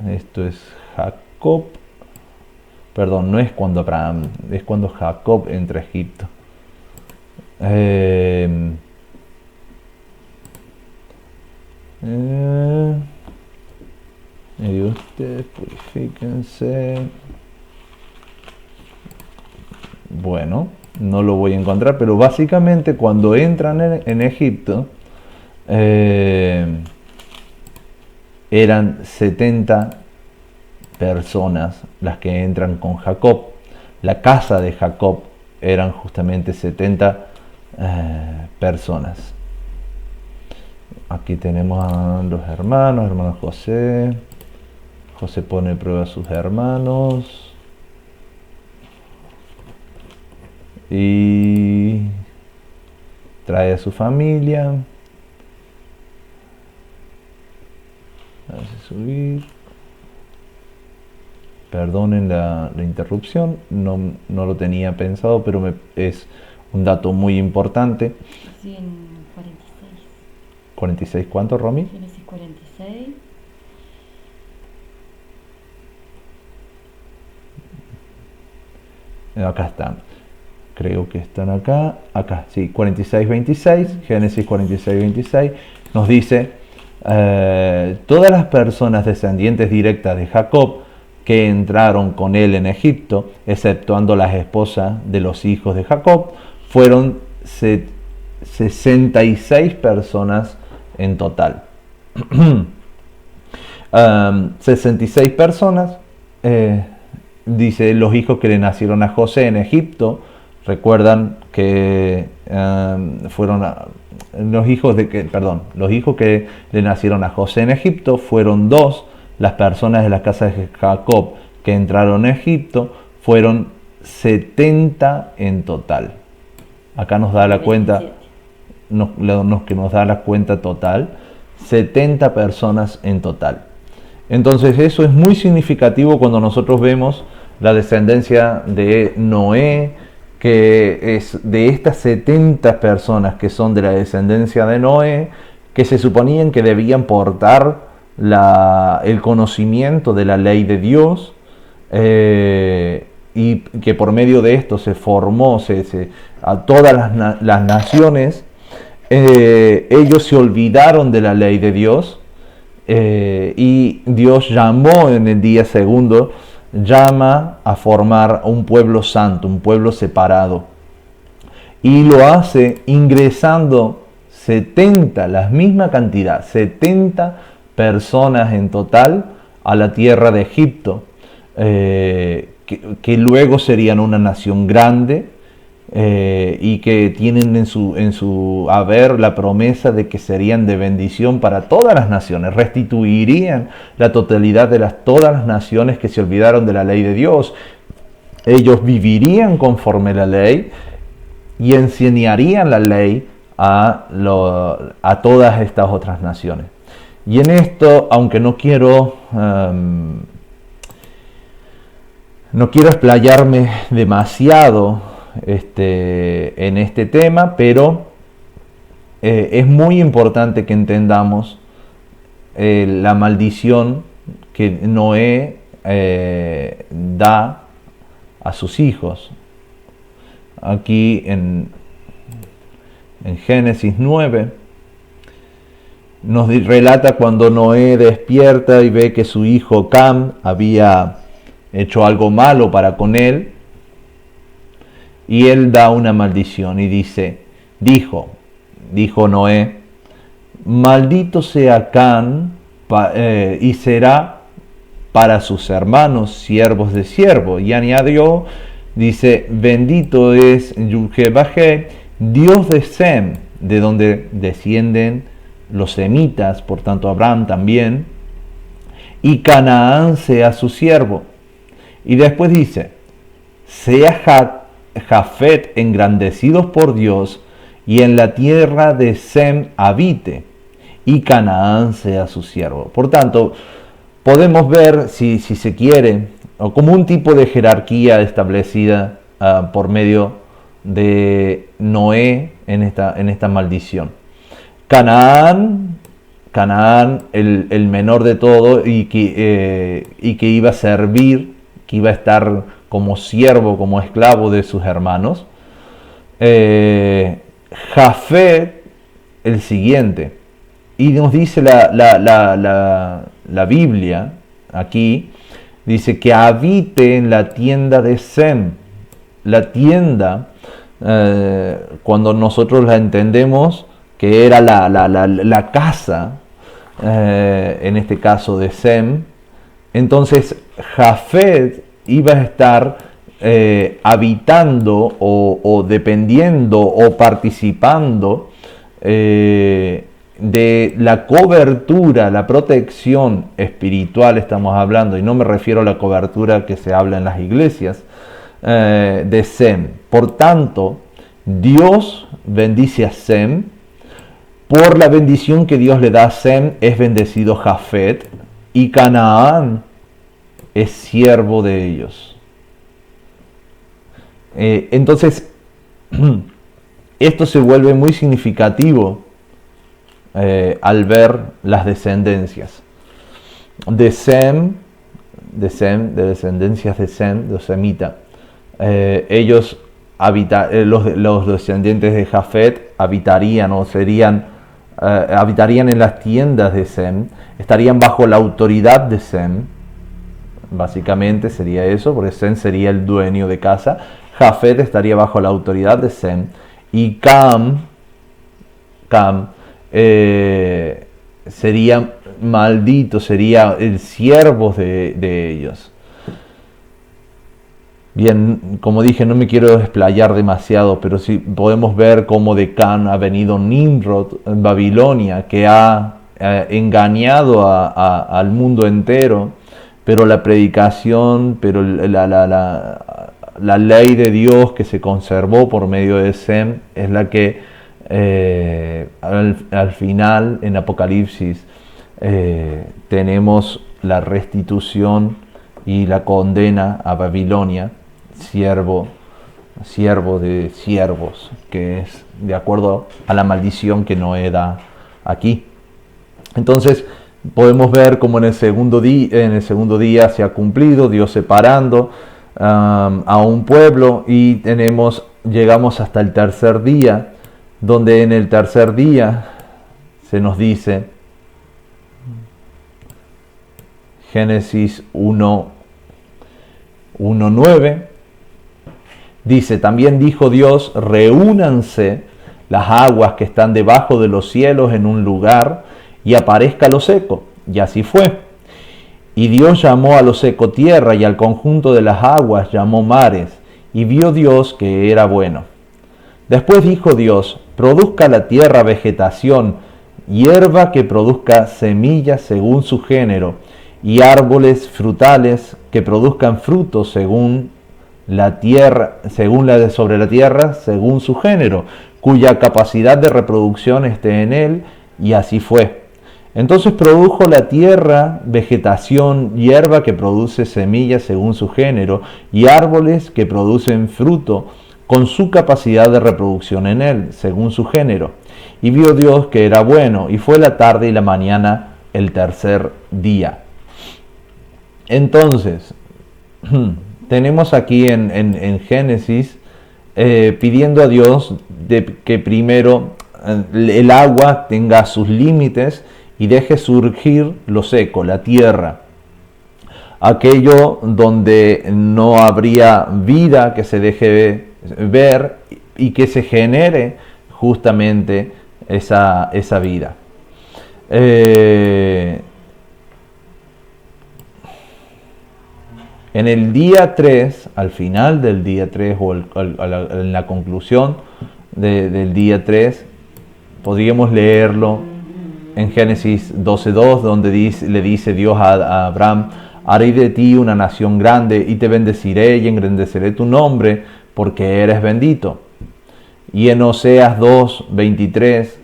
Esto es Jacob. Perdón, no es cuando Abraham, es cuando Jacob entra a Egipto. Y ustedes purifíquense. Bueno, no lo voy a encontrar, pero básicamente cuando entran en Egipto, eran 70 personas las que entran con Jacob. La casa de Jacob eran justamente 70 personas. Aquí tenemos a los hermanos José. José pone en prueba a sus hermanos. Y trae a su familia. Hace subir. Perdonen la interrupción, no lo tenía pensado, pero es un dato muy importante. Sí, en 46. ¿46 cuánto, Romy? Génesis 46. Acá están. Creo que están acá. Acá, sí, 46-26. Génesis 46-26. Nos dice: todas las personas descendientes directas de Jacob que entraron con él en Egipto, exceptuando las esposas de los hijos de Jacob, fueron 66 personas en total. 66 personas. Dice los hijos que le nacieron a José en Egipto. Recuerdan que fueron los hijos que le nacieron a José en Egipto fueron 2. Las personas de la casa de Jacob que entraron a Egipto fueron 70 en total. Acá nos da la cuenta, 27. que nos da la cuenta total, 70 personas en total. Entonces eso es muy significativo cuando nosotros vemos la descendencia de Noé, que es de estas 70 personas que son de la descendencia de Noé, que se suponían que debían portar el conocimiento de la ley de Dios, y que por medio de esto se formó a todas las naciones. Ellos se olvidaron de la ley de Dios, y Dios llamó en el día segundo, llama a formar un pueblo santo, un pueblo separado, y lo hace ingresando 70, la misma cantidad, 70 personas en total a la tierra de Egipto, que luego serían una nación grande, y que tienen en su haber la promesa de que serían de bendición para todas las naciones, restituirían la totalidad de todas las naciones que se olvidaron de la ley de Dios. Ellos vivirían conforme la ley y enseñarían la ley a todas estas otras naciones. Y en esto, aunque no quiero explayarme demasiado en este tema, pero es muy importante que entendamos la maldición que Noé da a sus hijos. Aquí en Génesis 9 nos relata cuando Noé despierta y ve que su hijo Cam había hecho algo malo para con él, y él da una maldición y dijo Noé: maldito sea Cam, y será para sus hermanos siervos de siervo. Y añadió, bendito es Yud-Heh-Vah-Heh, Dios de Sem, de donde descienden los semitas, por tanto Abraham también, y Canaán sea su siervo. Y después dice: sea Jafet engrandecidos por Dios, y en la tierra de Sem habite, y Canaán sea su siervo. Por tanto, podemos ver, si se quiere, como un tipo de jerarquía establecida por medio de Noé en esta maldición. Canaán, el menor de todo, y que iba a servir, que iba a estar como siervo, como esclavo de sus hermanos. Jafet, el siguiente. Y nos dice la Biblia aquí, dice que habite en la tienda de Sem. La tienda, cuando nosotros la entendemos, que era la casa, en este caso de Sem, entonces Jafet iba a estar habitando o dependiendo o participando de la cobertura, la protección espiritual, estamos hablando, y no me refiero a la cobertura que se habla en las iglesias, de Sem. Por tanto, Dios bendice a Sem. Por la bendición que Dios le da a Sem, es bendecido Jafet, y Canaán es siervo de ellos. Entonces, esto se vuelve muy significativo al ver las descendencias de Sem, de descendencias de Sem, de Semita. Ellos los descendientes de Jafet habitarían en las tiendas de Sem, estarían bajo la autoridad de Sem. Básicamente sería eso, porque Sem sería el dueño de casa. Jafet estaría bajo la autoridad de Sem, y Cam sería maldito, sería el siervo de ellos. Bien, como dije, no me quiero explayar demasiado, pero sí podemos ver cómo de Cam ha venido Nimrod en Babilonia, que ha engañado al mundo entero, pero la predicación, pero la ley de Dios que se conservó por medio de Sem es la que al final en Apocalipsis tenemos la restitución y la condena a Babilonia, siervo de siervos, que es de acuerdo a la maldición que Noé da aquí. Entonces podemos ver cómo en el segundo día se ha cumplido, Dios separando a un pueblo, y llegamos hasta el tercer día, donde en el tercer día se nos dice, Génesis 1:9, dice: también dijo Dios, reúnanse las aguas que están debajo de los cielos en un lugar, y aparezca lo seco. Y así fue. Y Dios llamó a lo seco tierra, y al conjunto de las aguas llamó mares, y vio Dios que era bueno. Después dijo Dios: produzca la tierra vegetación, hierba que produzca semillas según su género, y árboles frutales que produzcan frutos según la tierra, sobre la tierra, según su género, cuya capacidad de reproducción esté en él. Y así fue. Entonces produjo la tierra vegetación, hierba que produce semillas según su género, y árboles que producen fruto con su capacidad de reproducción en él, según su género. Y vio Dios que era bueno, y fue la tarde y la mañana el tercer día. Entonces, tenemos aquí en Génesis pidiendo a Dios que primero el agua tenga sus límites y deje surgir lo seco, la tierra. Aquello donde no habría vida, que se deje ver y que se genere justamente esa vida. En el día 3, al final del día 3 o en la conclusión del día 3, podríamos leerlo en Génesis 12:2, donde le dice Dios a Abraham: haré de ti una nación grande y te bendeciré y engrandeceré tu nombre, porque eres bendito. Y en Oseas 2:23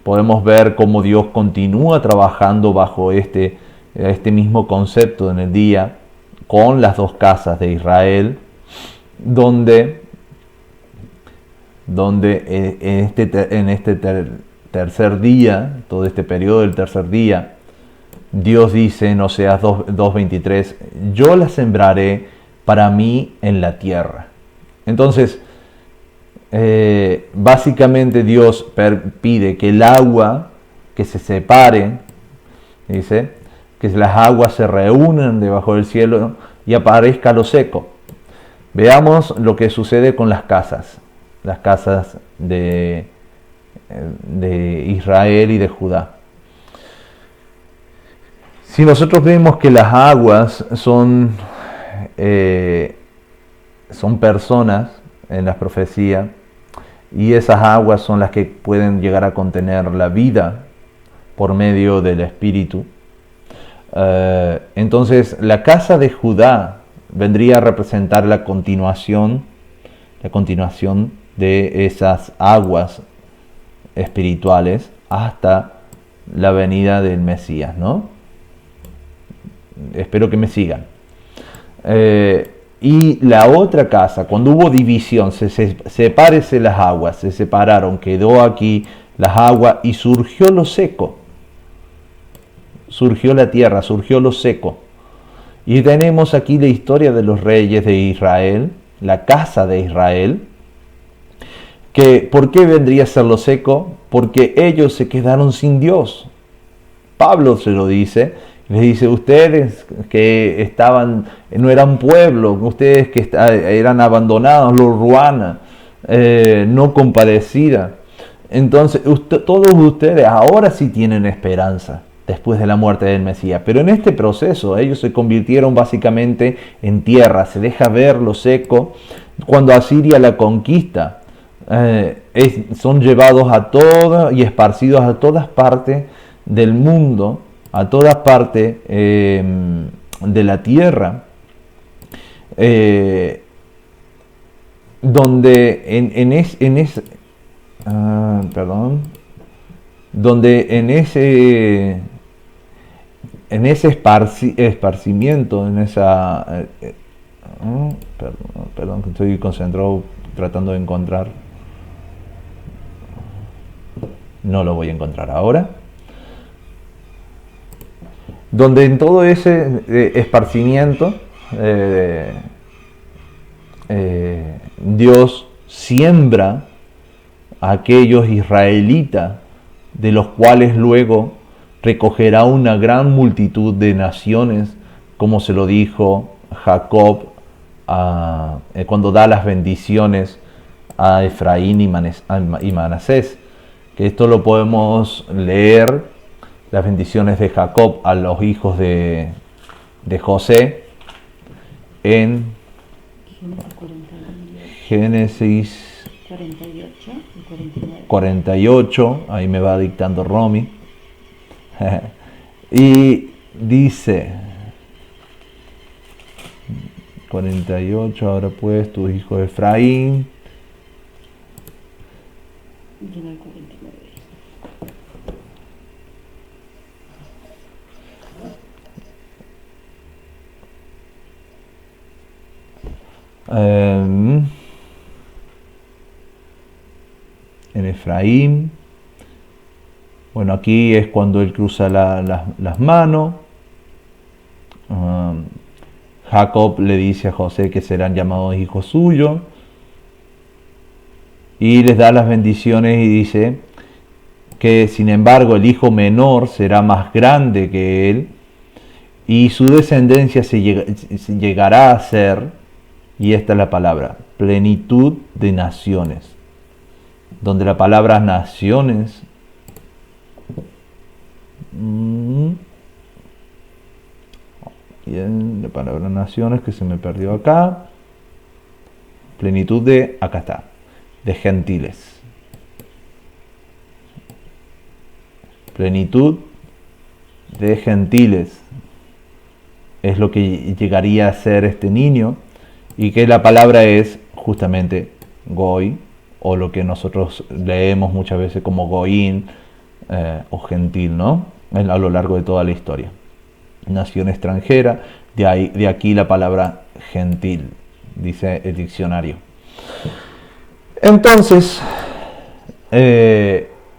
podemos ver cómo Dios continúa trabajando bajo este mismo concepto en el día con las dos casas de Israel, donde en este tercer día, todo este periodo del tercer día, Dios dice en Oseas 2:23: yo la sembraré para mí en la tierra. Entonces, básicamente Dios pide que el agua que se separe, dice, que las aguas se reúnan debajo del cielo y aparezca lo seco. Veamos lo que sucede con las casas de Israel y de Judá. Si nosotros vemos que las aguas son personas en la profecía, y esas aguas son las que pueden llegar a contener la vida por medio del Espíritu, entonces la casa de Judá vendría a representar la continuación de esas aguas espirituales hasta la venida del Mesías, ¿no? Espero que me sigan. Y la otra casa, cuando hubo división, sepárese las aguas, se separaron, quedó aquí las aguas y surgió lo seco. Surgió la tierra, surgió lo seco. Y tenemos aquí la historia de los reyes de Israel, la casa de Israel, que ¿por qué vendría a ser lo seco? Porque ellos se quedaron sin Dios. Pablo se lo dice, les dice: ustedes que no eran pueblo, ustedes que eran abandonados, los ruana, no compadecida. Entonces todos ustedes ahora sí tienen esperanza después de la muerte del Mesías, pero en este proceso ellos se convirtieron básicamente en tierra. Se deja ver lo seco cuando Asiria la conquista. Son llevados y esparcidos a todas partes del mundo, a todas partes de la tierra, donde donde en ese esparcimiento, en esa perdón, que estoy concentrado tratando de encontrar, no lo voy a encontrar ahora, donde en todo ese esparcimiento Dios siembra a aquellos israelitas, de los cuales luego recogerá una gran multitud de naciones, como se lo dijo Jacob cuando da las bendiciones a Efraín y Manasés, que esto lo podemos leer, las bendiciones de Jacob a los hijos de José, en Génesis 48, ahí me va dictando Romy, y dice 48, ahora pues tu hijo Efraín, en Efraín, bueno, aquí es cuando él cruza las manos. Jacob le dice a José que serán llamados hijos suyos y les da las bendiciones y dice que sin embargo el hijo menor será más grande que él y su descendencia se llegará a ser, y esta es la palabra, plenitud de naciones, donde la palabra naciones bien, la palabra naciones que se me perdió acá, plenitud de, acá está, de gentiles, plenitud de gentiles es lo que llegaría a ser este niño, y que la palabra es justamente goy, o lo que nosotros leemos muchas veces como goín o gentil, ¿no? A lo largo de toda la historia. Nación extranjera, de aquí la palabra gentil, dice el diccionario. Entonces,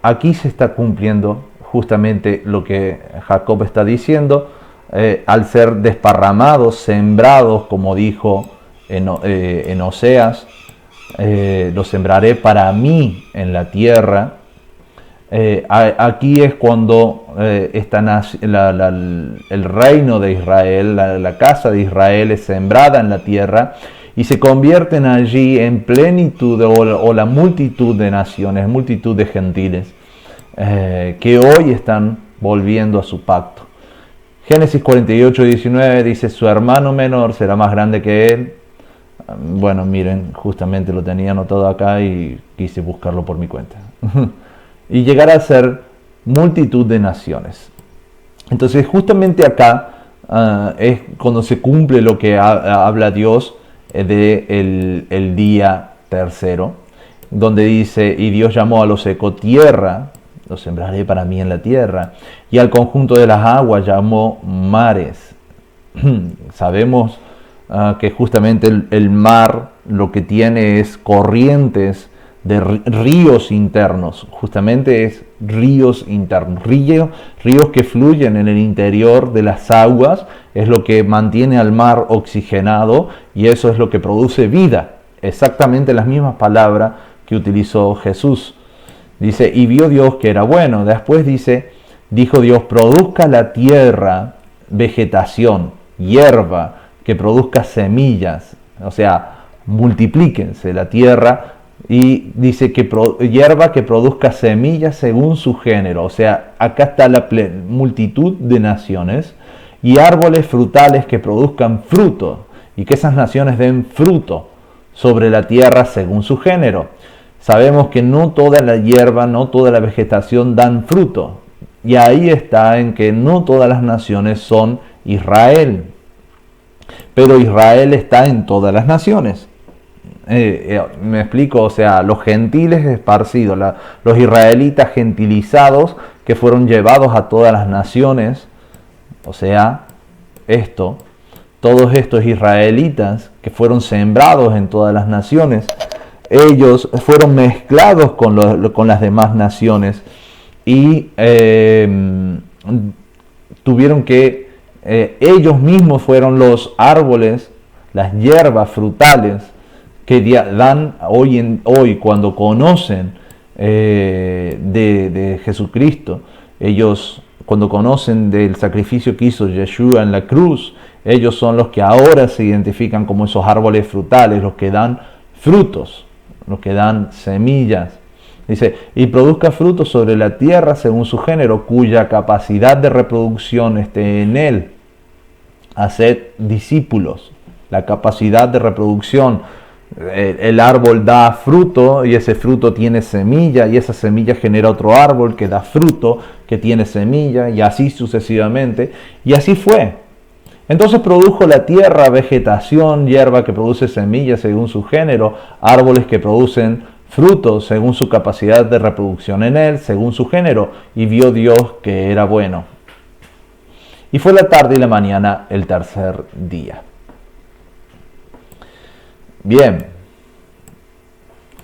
aquí se está cumpliendo justamente lo que Jacob está diciendo, al ser desparramados, sembrados, como dijo en Oseas, lo sembraré para mí en la tierra. Aquí es cuando el reino de Israel, la casa de Israel es sembrada en la tierra y se convierten allí en plenitud o la multitud de naciones, multitud de gentiles que hoy están volviendo a su pacto. Génesis 48, 19 dice: su hermano menor será más grande que él. Bueno, miren, justamente lo tenía anotado acá y quise buscarlo por mi cuenta. Y llegará a ser multitud de naciones. Entonces, justamente acá es cuando se cumple lo que habla Dios de el día tercero, donde dice: y Dios llamó a lo seco tierra, lo sembraré para mí en la tierra, y al conjunto de las aguas llamó mares. Sabemos que justamente el mar lo que tiene es corrientes de ríos internos, justamente es ríos internos, ríos que fluyen en el interior de las aguas, es lo que mantiene al mar oxigenado y eso es lo que produce vida, exactamente las mismas palabras que utilizó Jesús. Dice: y vio Dios que era bueno. Después dice: dijo Dios, produzca la tierra vegetación, hierba, que produzca semillas, o sea, multiplíquense la tierra, y dice que hierba que produzca semillas según su género, o sea, acá está la multitud de naciones, y árboles frutales que produzcan fruto, y que esas naciones den fruto sobre la tierra según su género. Sabemos que no toda la hierba, no toda la vegetación dan fruto, y ahí está en que no todas las naciones son Israel. pero Israel está en todas las naciones. Me explico, o sea, los gentiles esparcidos, los israelitas gentilizados que fueron llevados a todas las naciones, o sea, todos estos israelitas que fueron sembrados en todas las naciones, ellos fueron mezclados con las demás naciones y tuvieron que, ellos mismos fueron los árboles, las hierbas frutales que dan hoy cuando conocen de Jesucristo. Ellos, cuando conocen del sacrificio que hizo Yeshua en la cruz, ellos son los que ahora se identifican como esos árboles frutales, los que dan frutos, los que dan semillas. Dice, y produzca frutos sobre la tierra según su género, cuya capacidad de reproducción esté en él. Haced discípulos. La capacidad de reproducción. El árbol da fruto y ese fruto tiene semilla y esa semilla genera otro árbol que da fruto, que tiene semilla y así sucesivamente. Y así fue. Entonces produjo la tierra vegetación, hierba que produce semillas según su género, árboles que producen frutos según su capacidad de reproducción en él, según su género, y vio Dios que era bueno. Y fue la tarde y la mañana el tercer día. Bien,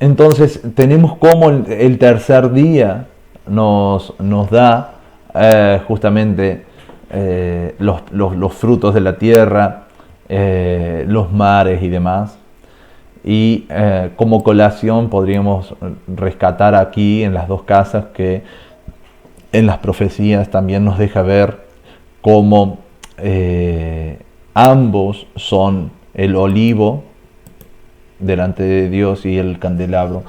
entonces tenemos como el tercer día nos da justamente los frutos de la tierra, los mares y demás. Y como colación podríamos rescatar aquí en las dos casas que en las profecías también nos deja ver cómo ambos son el olivo delante de Dios y el candelabro,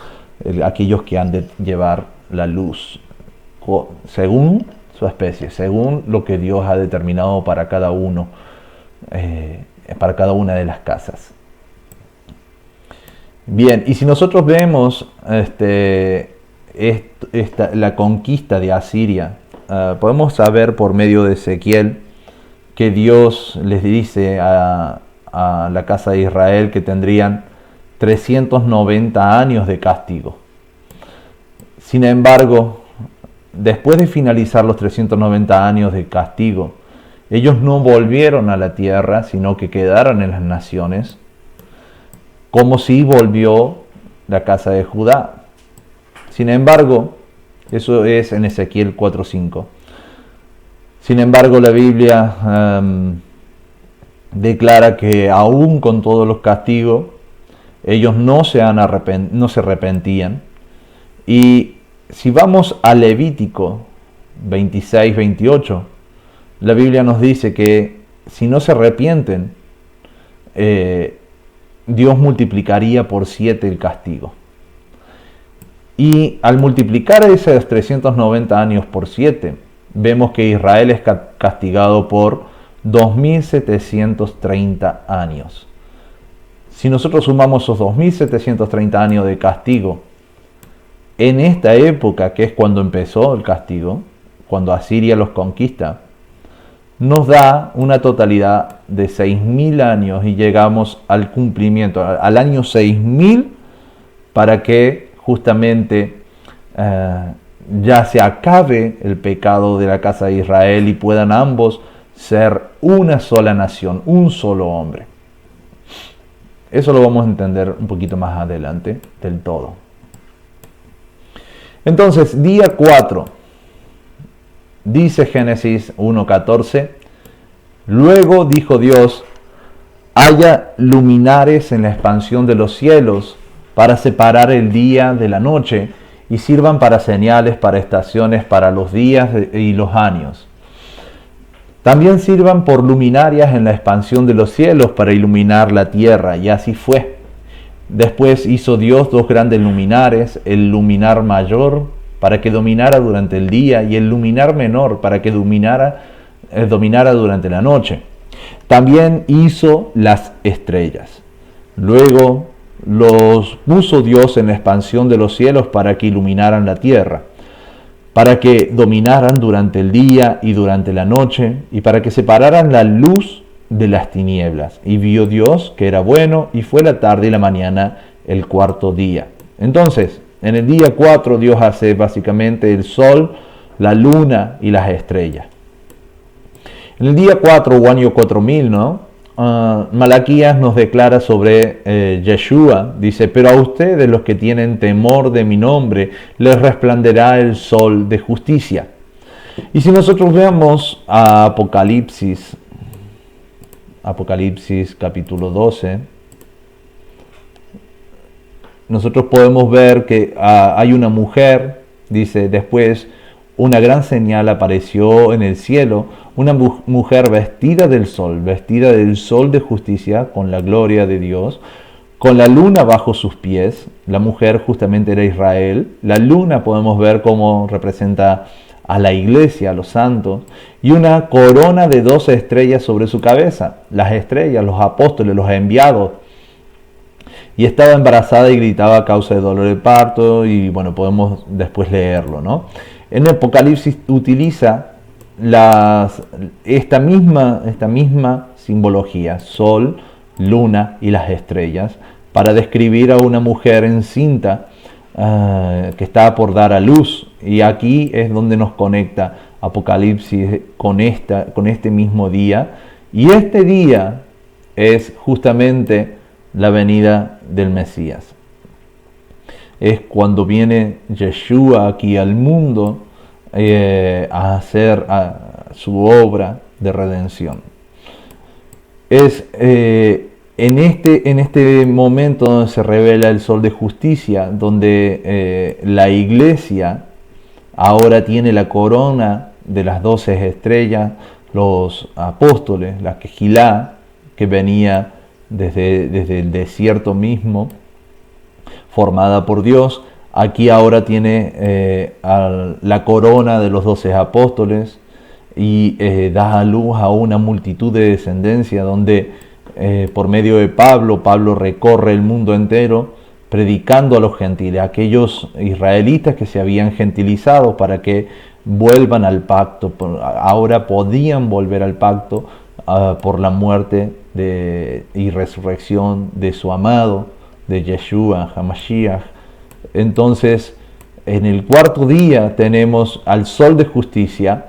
aquellos que han de llevar la luz según su especie, según lo que Dios ha determinado para cada uno, para cada una de las casas. Bien, y si nosotros vemos la conquista de Asiria, podemos saber por medio de Ezequiel que Dios les dice a la casa de Israel que tendrían 390 años de castigo. Sin embargo, después de finalizar los 390 años de castigo, ellos no volvieron a la tierra, sino que quedaron en las naciones, como si volvió la casa de Judá. Sin embargo, eso es en Ezequiel 4:5. Sin embargo, la Biblia declara que aún con todos los castigos, ellos no se arrepentían. Y si vamos a Levítico 26-28, la Biblia nos dice que si no se arrepienten, Dios multiplicaría por 7 el castigo. Y al multiplicar esos 390 años por 7, vemos que Israel es castigado por 2730 años. Si nosotros sumamos esos 2730 años de castigo, en esta época, que es cuando empezó el castigo, cuando Asiria los conquista, nos da una totalidad de 6000 años y llegamos al cumplimiento, al año 6000, para que justamente ya se acabe el pecado de la casa de Israel y puedan ambos ser una sola nación, un solo hombre. Eso lo vamos a entender un poquito más adelante del todo. Entonces, día 4, dice Génesis 1:14, luego dijo Dios, haya luminares en la expansión de los cielos para separar el día de la noche y sirvan para señales, para estaciones, para los días y los años. También sirvan por luminarias en la expansión de los cielos para iluminar la tierra, y así fue. Después hizo Dios 2 grandes luminares, el luminar mayor para que dominara durante el día y el luminar menor para que dominara durante la noche. También hizo las estrellas. Luego los puso Dios en la expansión de los cielos para que iluminaran la tierra, para que dominaran durante el día y durante la noche, y para que separaran la luz de las tinieblas. Y vio Dios que era bueno, y fue la tarde y la mañana el cuarto día. Entonces, en el día 4 Dios hace básicamente el sol, la luna y las estrellas. En el día 4 o año 4000, ¿no? Malaquías nos declara sobre Yeshua, dice: pero a ustedes, los que tienen temor de mi nombre, les resplandecerá el sol de justicia. Y si nosotros vemos a Apocalipsis capítulo 12, nosotros podemos ver que hay una mujer, dice: después una gran señal apareció en el cielo, una mujer vestida del sol de justicia, con la gloria de Dios, con la luna bajo sus pies. La mujer justamente era Israel. La luna podemos ver cómo representa a la iglesia, a los santos, y una corona de 12 estrellas sobre su cabeza. Las estrellas, los apóstoles, los enviados. Y estaba embarazada y gritaba a causa de dolor de parto, y bueno, podemos después leerlo, ¿no? En el Apocalipsis utiliza esta misma simbología, sol, luna y las estrellas, para describir a una mujer encinta que está por dar a luz. Y aquí es donde nos conecta Apocalipsis con este mismo día. Y este día es justamente la venida del Mesías. Es cuando viene Yeshua aquí al mundo a hacer su obra de redención. Es en este momento donde se revela el sol de justicia, donde la iglesia ahora tiene la corona de las 12 estrellas, los apóstoles, la Quejilá, que venía desde el desierto mismo, formada por Dios. Aquí ahora tiene la corona de los 12 apóstoles y da a luz a una multitud de descendencia, donde por medio de Pablo recorre el mundo entero predicando a los gentiles, a aquellos israelitas que se habían gentilizado, para que vuelvan al pacto. Ahora podían volver al pacto por la muerte y resurrección de su amado, de Yeshua HaMashiach. Entonces, en el cuarto día tenemos al sol de justicia,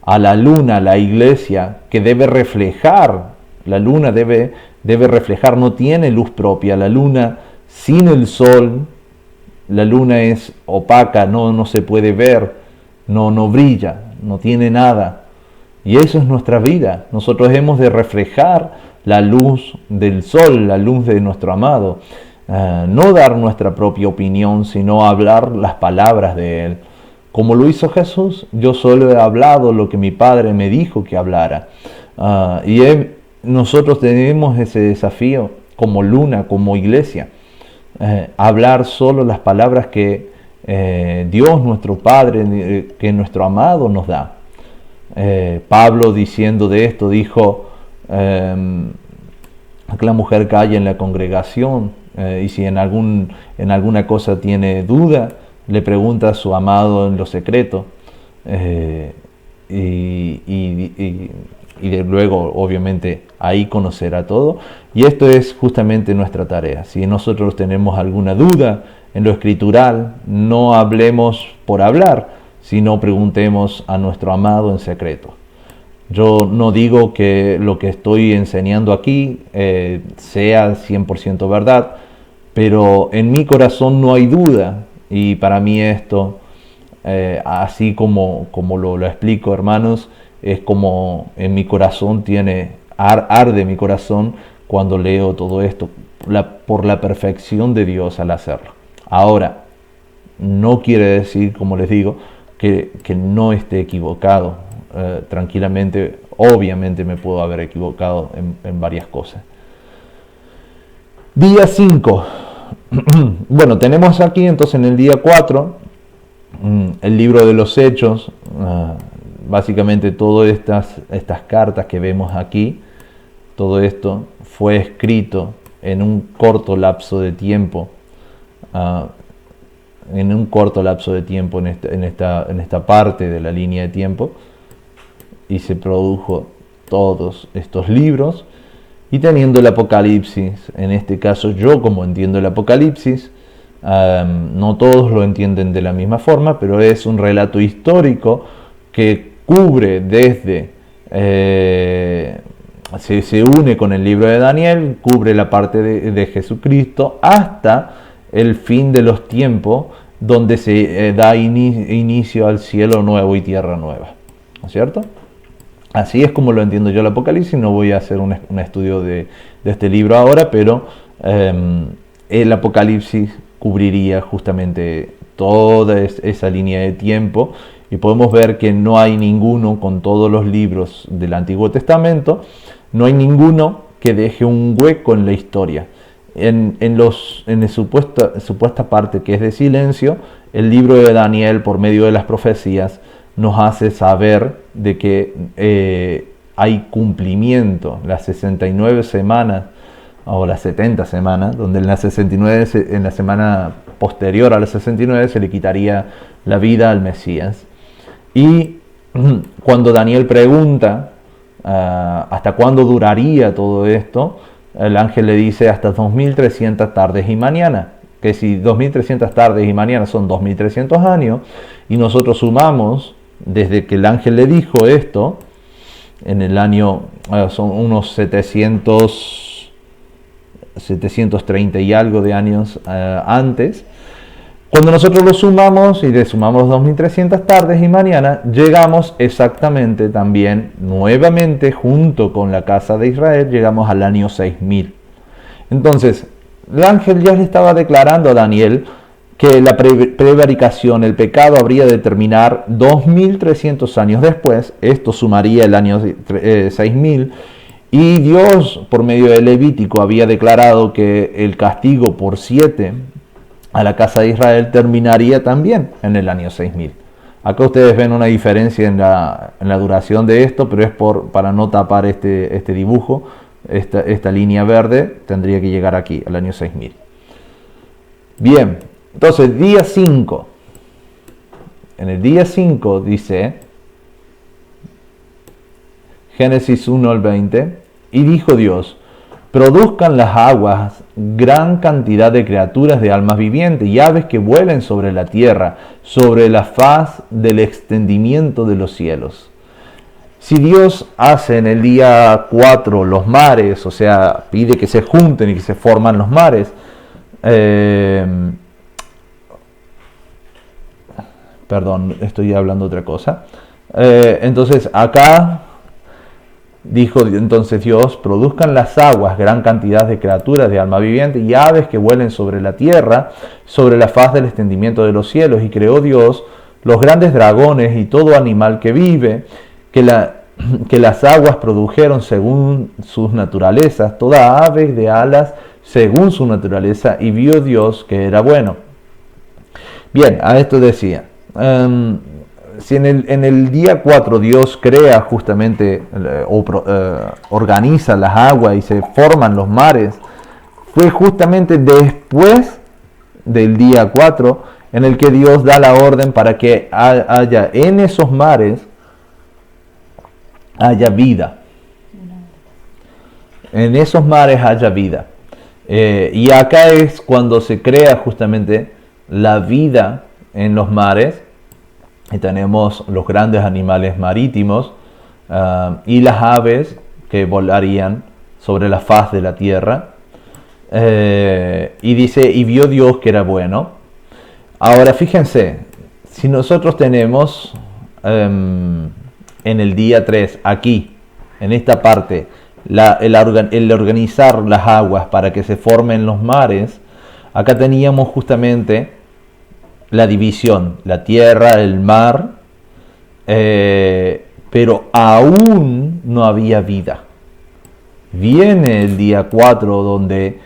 a la luna, la iglesia, que debe reflejar. La luna debe reflejar, no tiene luz propia. La luna sin el sol, la luna es opaca, no se puede ver, no brilla, no tiene nada. Y eso es nuestra vida. Nosotros hemos de reflejar la luz del sol, la luz de nuestro amado. No dar nuestra propia opinión, sino hablar las palabras de Él. Como lo hizo Jesús: yo solo he hablado lo que mi Padre me dijo que hablara. Nosotros tenemos ese desafío como luna, como iglesia. Hablar solo las palabras que Dios, nuestro Padre, que nuestro amado nos da. Pablo, diciendo de esto, dijo que la mujer calle en la congregación, y si en alguna cosa tiene duda, le pregunta a su amado en lo secreto, y luego obviamente ahí conocerá todo. Y esto es justamente nuestra tarea. Si nosotros tenemos alguna duda en lo escritural, no hablemos por hablar, sino preguntemos a nuestro amado en secreto. Yo no digo que lo que estoy enseñando aquí sea 100% verdad, pero en mi corazón no hay duda, y para mí esto, así como lo explico, hermanos, es como en mi corazón arde mi corazón cuando leo todo esto, por la perfección de Dios al hacerlo. Ahora, no quiere decir, como les digo, que no esté equivocado. Tranquilamente, obviamente me puedo haber equivocado en varias cosas. Día 5. Bueno, tenemos aquí entonces en el día 4 el libro de los Hechos. Básicamente todas estas cartas que vemos aquí, todo esto fue escrito en un corto lapso de tiempo. En esta parte de la línea de tiempo, y se produjo todos estos libros y teniendo el Apocalipsis. En este caso, yo como entiendo el Apocalipsis, no todos lo entienden de la misma forma, pero es un relato histórico que cubre desde, se une con el libro de Daniel, cubre la parte de Jesucristo hasta el fin de los tiempos, donde se da inicio al cielo nuevo y tierra nueva, ¿no es cierto? Así es como lo entiendo yo el Apocalipsis. No voy a hacer un estudio de este libro ahora, pero el Apocalipsis cubriría justamente toda esa línea de tiempo, y podemos ver que no hay ninguno, con todos los libros del Antiguo Testamento, no hay ninguno que deje un hueco en la historia. En la supuesta parte que es de silencio, el libro de Daniel, por medio de las profecías, nos hace saber de que hay cumplimiento. Las 69 semanas o las 70 semanas, donde en la 69, en la semana posterior a las 69, se le quitaría la vida al Mesías. Y cuando Daniel pregunta hasta cuándo duraría todo esto, el ángel le dice hasta 2300 tardes y mañanas. Que si 2300 tardes y mañanas son 2300 años, y nosotros sumamos desde que el ángel le dijo esto, en el año, son unos 730 y algo de años antes. Cuando nosotros lo sumamos y le sumamos 2300 tardes y mañana, llegamos exactamente también, nuevamente, junto con la casa de Israel, llegamos al año 6000. Entonces, el ángel ya le estaba declarando a Daniel que la prevaricación, el pecado, habría de terminar 2300 años después. Esto sumaría el año 6000. Y Dios, por medio del Levítico, había declarado que el castigo por 7 a la casa de Israel terminaría también en el año 6000. Acá ustedes ven una diferencia en la duración de esto, pero es para no tapar este dibujo. Esta línea verde tendría que llegar aquí, al año 6000. Bien, entonces día 5. En el día 5 dice, Génesis 1 al 20, y dijo Dios: produzcan las aguas gran cantidad de criaturas de almas vivientes y aves que vuelen sobre la tierra, sobre la faz del extendimiento de los cielos. Si Dios hace en el día 4 los mares, o sea, pide que se junten y que se forman los mares, perdón, estoy hablando otra cosa. Entonces acá dijo entonces Dios: produzcan las aguas gran cantidad de criaturas de alma viviente y aves que vuelen sobre la tierra, sobre la faz del extendimiento de los cielos. Y creó Dios los grandes dragones y todo animal que vive, que las aguas produjeron según sus naturalezas, toda ave de alas según su naturaleza, y vio Dios que era bueno. Bien, a esto decía, si en el día 4 Dios crea justamente organiza las aguas y se forman los mares, fue justamente después del día 4 en el que Dios da la orden para que haya en esos mares haya vida. En esos mares haya vida. Y acá es cuando se crea justamente la vida en los mares. Y tenemos los grandes animales marítimos y las aves que volarían sobre la faz de la tierra. Y dice, y vio Dios que era bueno. Ahora fíjense, si nosotros tenemos en el día 3, aquí, en esta parte, el organizar las aguas para que se formen los mares, acá teníamos justamente la división, la tierra, el mar, pero aún no había vida. Viene el día 4 donde,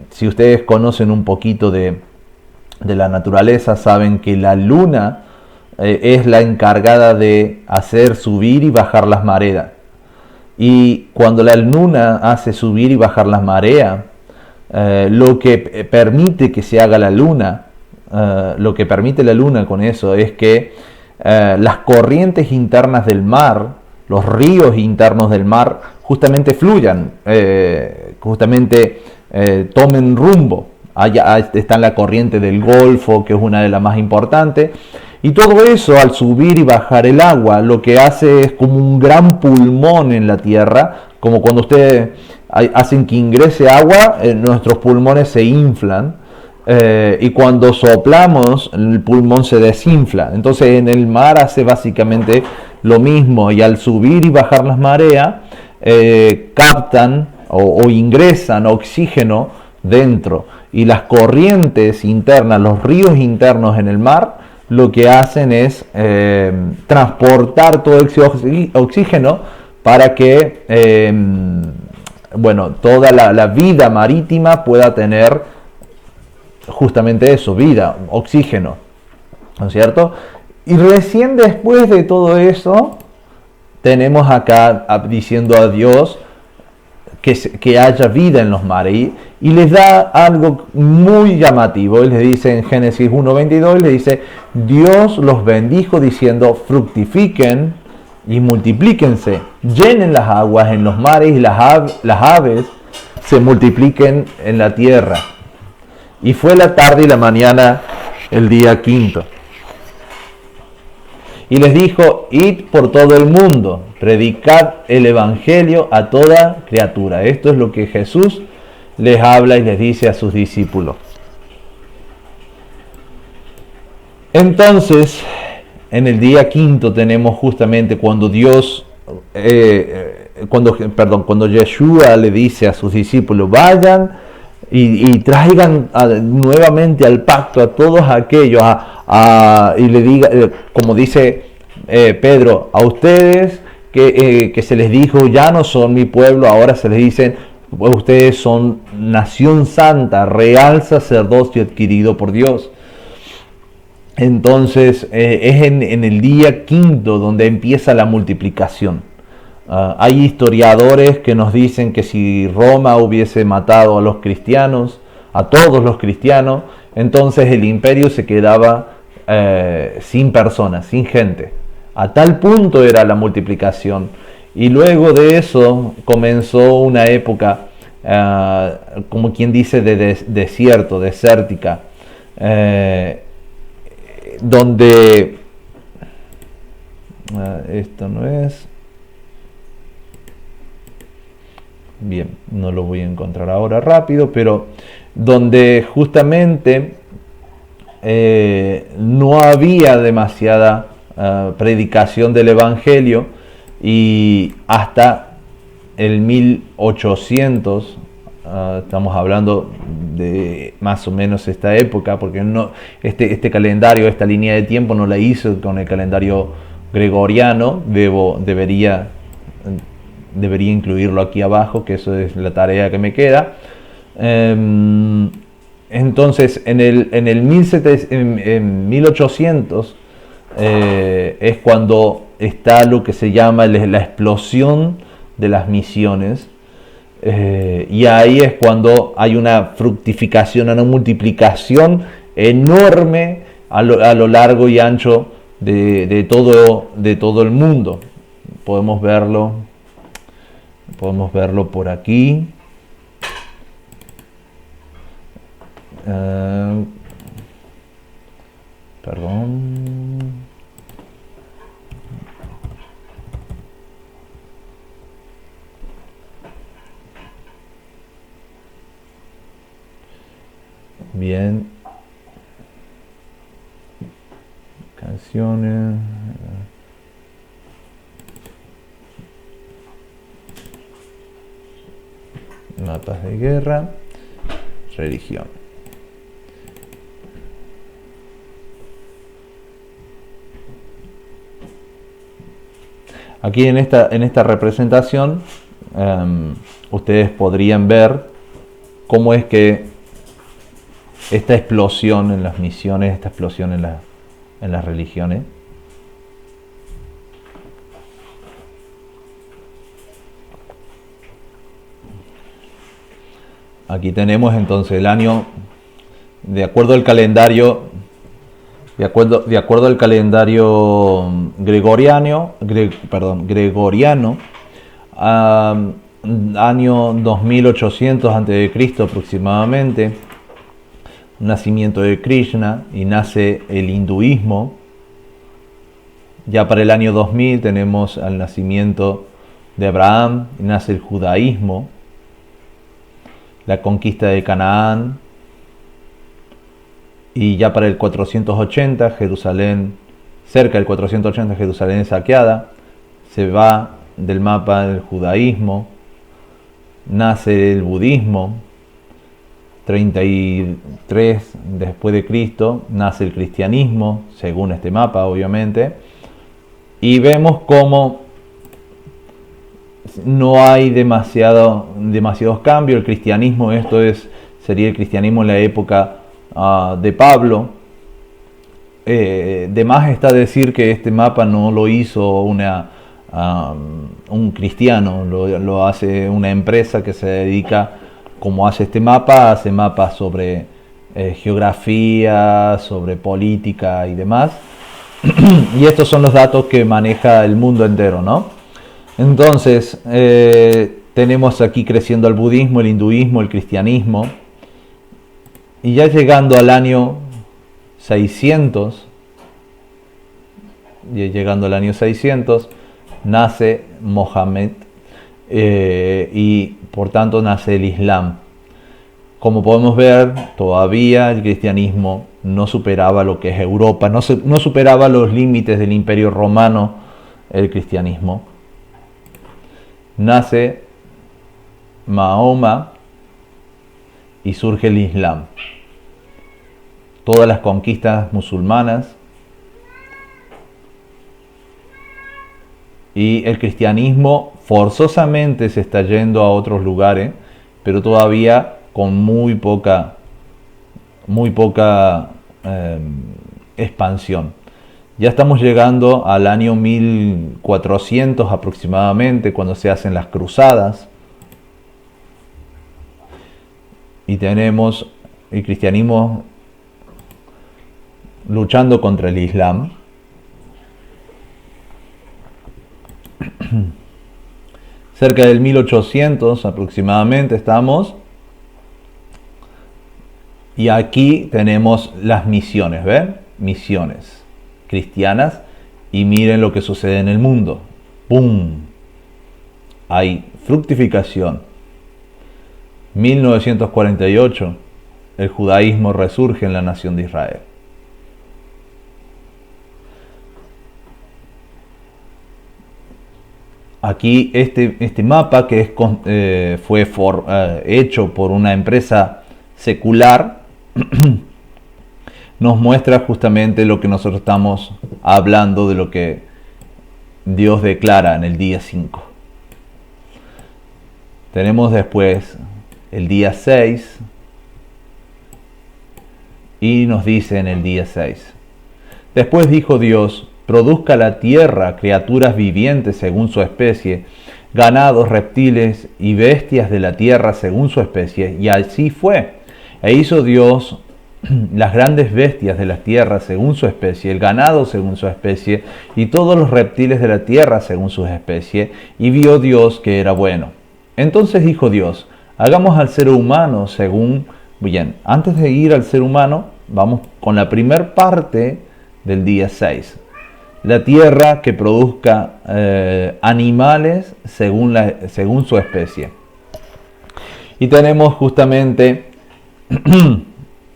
si ustedes conocen un poquito de la naturaleza, saben que la luna es la encargada de hacer subir y bajar las mareas. Y cuando la luna hace subir y bajar las mareas, lo que permite que se haga la luna, lo que permite la luna con eso es que las corrientes internas del mar, los ríos internos del mar justamente fluyan, tomen rumbo. Allá está la corriente del Golfo, que es una de las más importantes. Y todo eso, al subir y bajar el agua, lo que hace es como un gran pulmón en la tierra, como cuando ustedes hacen que ingrese agua, nuestros pulmones se inflan, y cuando soplamos, el pulmón se desinfla. Entonces en el mar hace básicamente lo mismo, y al subir y bajar las mareas, captan o ingresan oxígeno dentro. Y las corrientes internas, los ríos internos en el mar, lo que hacen es transportar todo ese oxígeno para que toda la vida marítima pueda tener justamente eso, vida, oxígeno, ¿no es cierto? Y recién después de todo eso, tenemos acá diciendo a Dios que haya vida en los mares, y les da algo muy llamativo. Él les dice en Génesis 1:22, le dice: Dios los bendijo diciendo: fructifiquen y multiplíquense, llenen las aguas en los mares, y las aves se multipliquen en la tierra. Y fue la tarde y la mañana el día quinto. Y les dijo: id por todo el mundo, predicad el evangelio a toda criatura. Esto es lo que Jesús les habla y les dice a sus discípulos. Entonces, en el día quinto tenemos justamente cuando cuando Yeshua le dice a sus discípulos: vayan y traigan nuevamente al pacto a todos aquellos, y le diga, como dice Pedro, a ustedes que se les dijo: ya no son mi pueblo, ahora se les dicen: ustedes son nación santa, real sacerdocio adquirido por Dios. Entonces es en el día quinto donde empieza la multiplicación. Hay historiadores que nos dicen que si Roma hubiese matado a los cristianos, a todos los cristianos, entonces el imperio se quedaba sin personas, sin gente. A tal punto era la multiplicación. Y luego de eso comenzó una época, como quien dice, de desierto, desértica, donde esto no es bien, no lo voy a encontrar ahora rápido, pero donde justamente no había demasiada predicación del evangelio, y hasta el 1800, estamos hablando de más o menos esta época, porque no, este calendario, esta línea de tiempo no la hizo con el calendario gregoriano. Debería incluirlo aquí abajo, que eso es la tarea que me queda. Entonces en 1800 es cuando está lo que se llama la explosión de las misiones, y ahí es cuando hay una fructificación, una multiplicación enorme a lo largo y ancho de todo el mundo. Podemos verlo por aquí. Perdón. Bien. Canciones. Mapas de guerra. Religión. Aquí en esta representación ustedes podrían ver cómo es que esta explosión en las misiones, esta explosión en las religiones, aquí tenemos entonces el año, de acuerdo al calendario De acuerdo al calendario gregoriano, año 2800 a.C. aproximadamente, nacimiento de Krishna y nace el hinduismo. Ya para el año 2000 tenemos el nacimiento de Abraham y nace el judaísmo, la conquista de Canaán. Y ya para el 480, Jerusalén, cerca del 480, Jerusalén es saqueada, se va del mapa del judaísmo, nace el budismo. 33 después de Cristo nace el cristianismo, según este mapa, obviamente, y vemos cómo no hay demasiados cambios. El cristianismo, sería el cristianismo en la época de Pablo. De más está decir que este mapa no lo hizo un cristiano, lo hace una empresa que se dedica, como hace este mapa, hace mapas sobre geografía, sobre política y demás. Y estos son los datos que maneja el mundo entero, ¿no? Entonces, tenemos aquí creciendo el budismo, el hinduismo, el cristianismo. Y ya llegando al año 600, nace Mohammed, y por tanto nace el Islam. Como podemos ver, todavía el cristianismo no superaba lo que es Europa, no superaba los límites del Imperio Romano, el cristianismo. Nace Mahoma y surge el Islam. Todas las conquistas musulmanas y el cristianismo forzosamente se está yendo a otros lugares, pero todavía con muy poca expansión. Ya estamos llegando al año 1400 aproximadamente, cuando se hacen las cruzadas, y tenemos el cristianismo luchando contra el Islam. Cerca del 1800 aproximadamente estamos. Y aquí tenemos las misiones, ¿ven? Misiones cristianas. Y miren lo que sucede en el mundo. ¡Pum! Hay fructificación. 1948, el judaísmo resurge en la nación de Israel. Aquí este mapa que fue hecho por una empresa secular nos muestra justamente lo que nosotros estamos hablando, de lo que Dios declara en el día 5. Tenemos después el día 6 y nos dice en el día 6: después dijo Dios, produzca la tierra criaturas vivientes según su especie, ganados, reptiles y bestias de la tierra según su especie. Y así fue. E hizo Dios las grandes bestias de la tierra según su especie, el ganado según su especie, y todos los reptiles de la tierra según su especie. Y vio Dios que era bueno. Entonces dijo Dios, hagamos al ser humano según... Bien, antes de ir al ser humano, vamos con la primer parte del día 6. La tierra que produzca animales según su especie. Y tenemos justamente,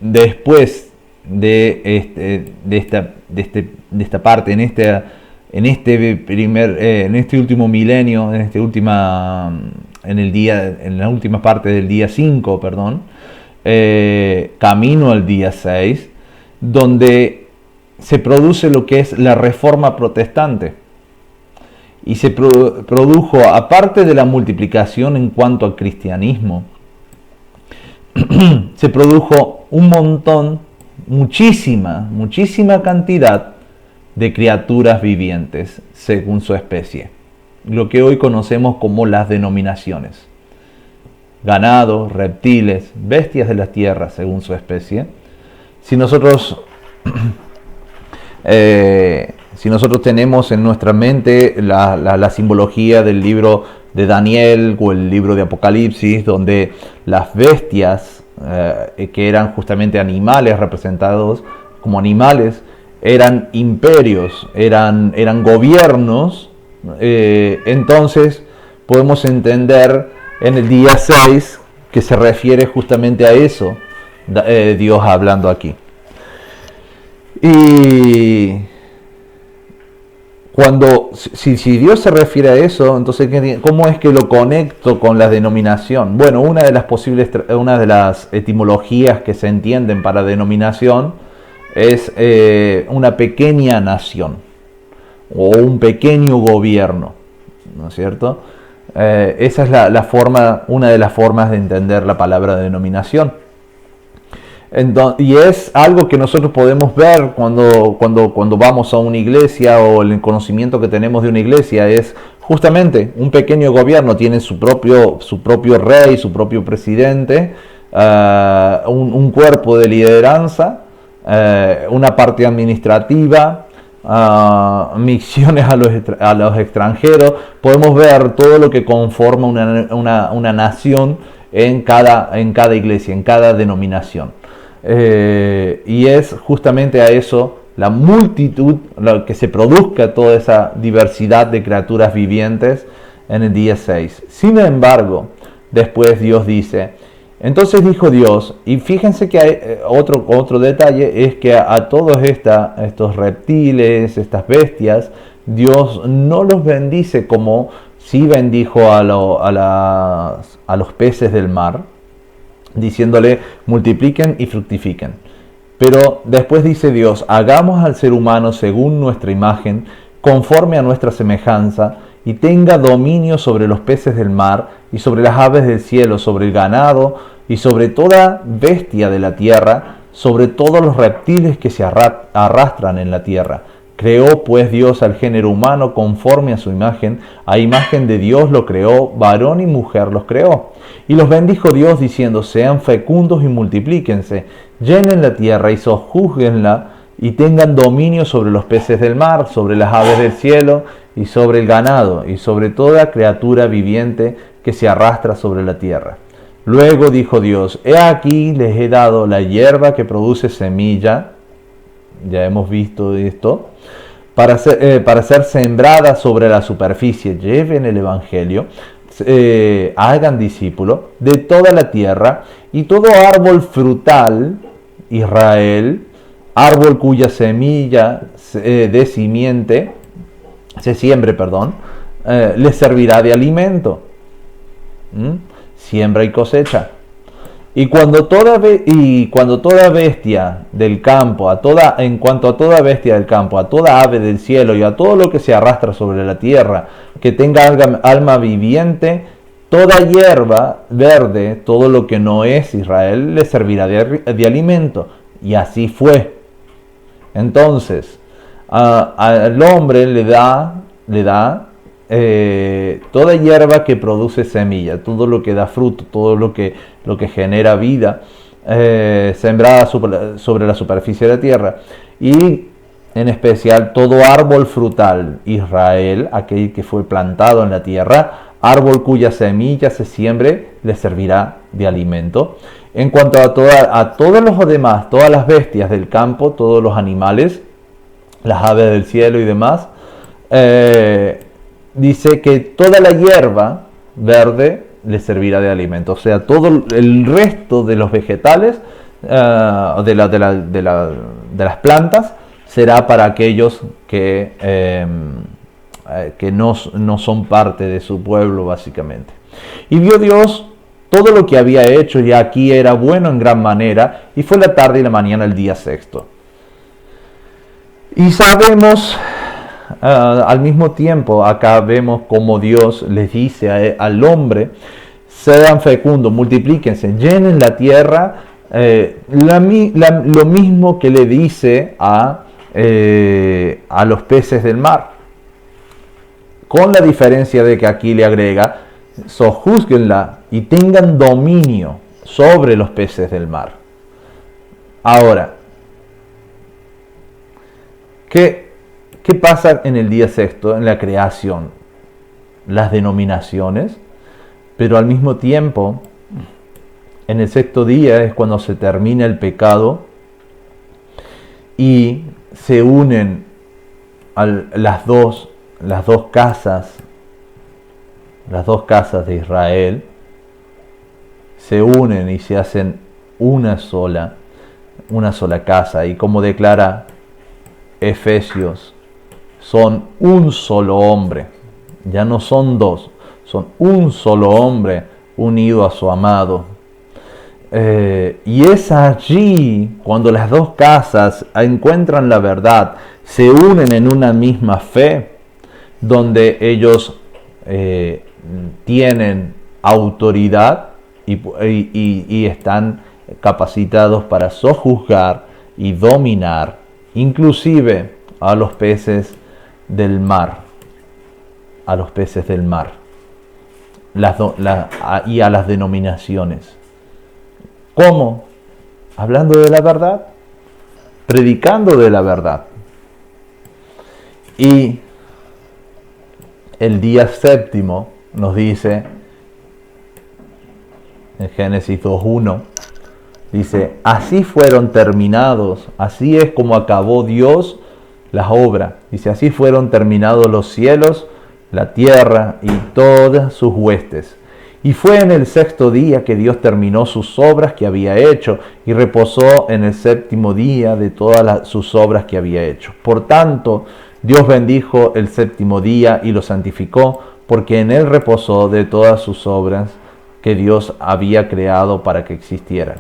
después de esta parte, en este último milenio, en la última parte del día 5, camino al día 6, donde se produce lo que es la Reforma Protestante. Y se produjo, aparte de la multiplicación en cuanto al cristianismo, se produjo un montón, muchísima cantidad de criaturas vivientes según su especie. Lo que hoy conocemos como las denominaciones. Ganado, reptiles, bestias de la tierra según su especie. Si nosotros Si nosotros tenemos en nuestra mente la simbología del libro de Daniel o el libro de Apocalipsis, donde las bestias, que eran justamente animales representados como animales, eran imperios, eran gobiernos, entonces podemos entender en el día 6 que se refiere justamente a eso, Dios hablando aquí. Y si Dios se refiere a eso, entonces ¿cómo es que lo conecto con la denominación? Bueno, una de las etimologías que se entienden para denominación es una pequeña nación o un pequeño gobierno, ¿no es cierto? Esa es una de las formas de entender la palabra denominación. Y es algo que nosotros podemos ver cuando vamos a una iglesia, o el conocimiento que tenemos de una iglesia es justamente un pequeño gobierno. Tiene su propio rey, su propio presidente, un cuerpo de lideranza, una parte administrativa, misiones a los extranjeros. Podemos ver todo lo que conforma una nación en cada iglesia, en cada denominación. Y es justamente a eso, la multitud, lo que se produzca toda esa diversidad de criaturas vivientes en el día 6. Sin embargo, después Dios dice, entonces dijo Dios, y fíjense que hay otro detalle, es que a todos estos reptiles, estas bestias, Dios no los bendice como sí bendijo a los peces del mar, diciéndole multipliquen y fructifiquen. Pero después dice Dios, hagamos al ser humano según nuestra imagen, conforme a nuestra semejanza, y tenga dominio sobre los peces del mar, y sobre las aves del cielo, sobre el ganado, y sobre toda bestia de la tierra, sobre todos los reptiles que se arrastran en la tierra. Creó pues Dios al género humano conforme a su imagen, a imagen de Dios lo creó, varón y mujer los creó. Y los bendijo Dios diciendo, sean fecundos y multiplíquense, llenen la tierra y sojúzguenla, y tengan dominio sobre los peces del mar, sobre las aves del cielo, y sobre el ganado, y sobre toda criatura viviente que se arrastra sobre la tierra. Luego dijo Dios, he aquí les he dado la hierba que produce semilla, ya hemos visto esto, para ser sembrada sobre la superficie. Lleven el evangelio, hagan discípulos de toda la tierra, y todo árbol frutal, Israel, árbol cuya semilla de simiente se siembre, les servirá de alimento. Siembra y cosecha. Y cuando toda bestia del campo, en cuanto a toda bestia del campo, a toda ave del cielo y a todo lo que se arrastra sobre la tierra, que tenga alma viviente, toda hierba verde, todo lo que no es Israel, le servirá de alimento. Y así fue. Entonces, al hombre le da toda hierba que produce semilla, todo lo que da fruto, todo lo que genera vida, sembrada sobre la superficie de la tierra, y en especial todo árbol frutal, Israel, aquel que fue plantado en la tierra, árbol cuya semilla se siembre, le servirá de alimento. En cuanto a todos los demás, todas las bestias del campo, todos los animales, las aves del cielo y demás, dice que toda la hierba verde le servirá de alimento. O sea, todo el resto de los vegetales, de las plantas, será para aquellos que no son parte de su pueblo, básicamente. Y vio Dios todo lo que había hecho, y aquí era bueno en gran manera, y fue la tarde y la mañana el día sexto. Y sabemos, al mismo tiempo, acá vemos como Dios les dice al hombre, sean fecundos, multiplíquense, llenen la tierra, lo mismo que le dice a los peces del mar, con la diferencia de que aquí le agrega, sojúzguenla y tengan dominio sobre los peces del mar. Ahora, ¿Qué pasa en el día sexto, en la creación? Las denominaciones, pero al mismo tiempo, en el sexto día es cuando se termina el pecado y se unen las dos casas de Israel, se unen y se hacen una sola casa, y como declara Efesios, son un solo hombre, ya no son dos, son un solo hombre unido a su amado. Y es allí cuando las dos casas encuentran la verdad, se unen en una misma fe, donde ellos tienen autoridad y están capacitados para sojuzgar y dominar, inclusive a los peces del mar, y a las denominaciones. ¿Cómo? Hablando de la verdad, predicando de la verdad. Y el día séptimo nos dice, en Génesis 2:1, dice, así fueron terminados, así es como acabó Dios las obras. Dice, así fueron terminados los cielos, la tierra y todas sus huestes. Y fue en el sexto día que Dios terminó sus obras que había hecho y reposó en el séptimo día de todas sus obras que había hecho. Por tanto, Dios bendijo el séptimo día y lo santificó, porque en él reposó de todas sus obras que Dios había creado para que existieran.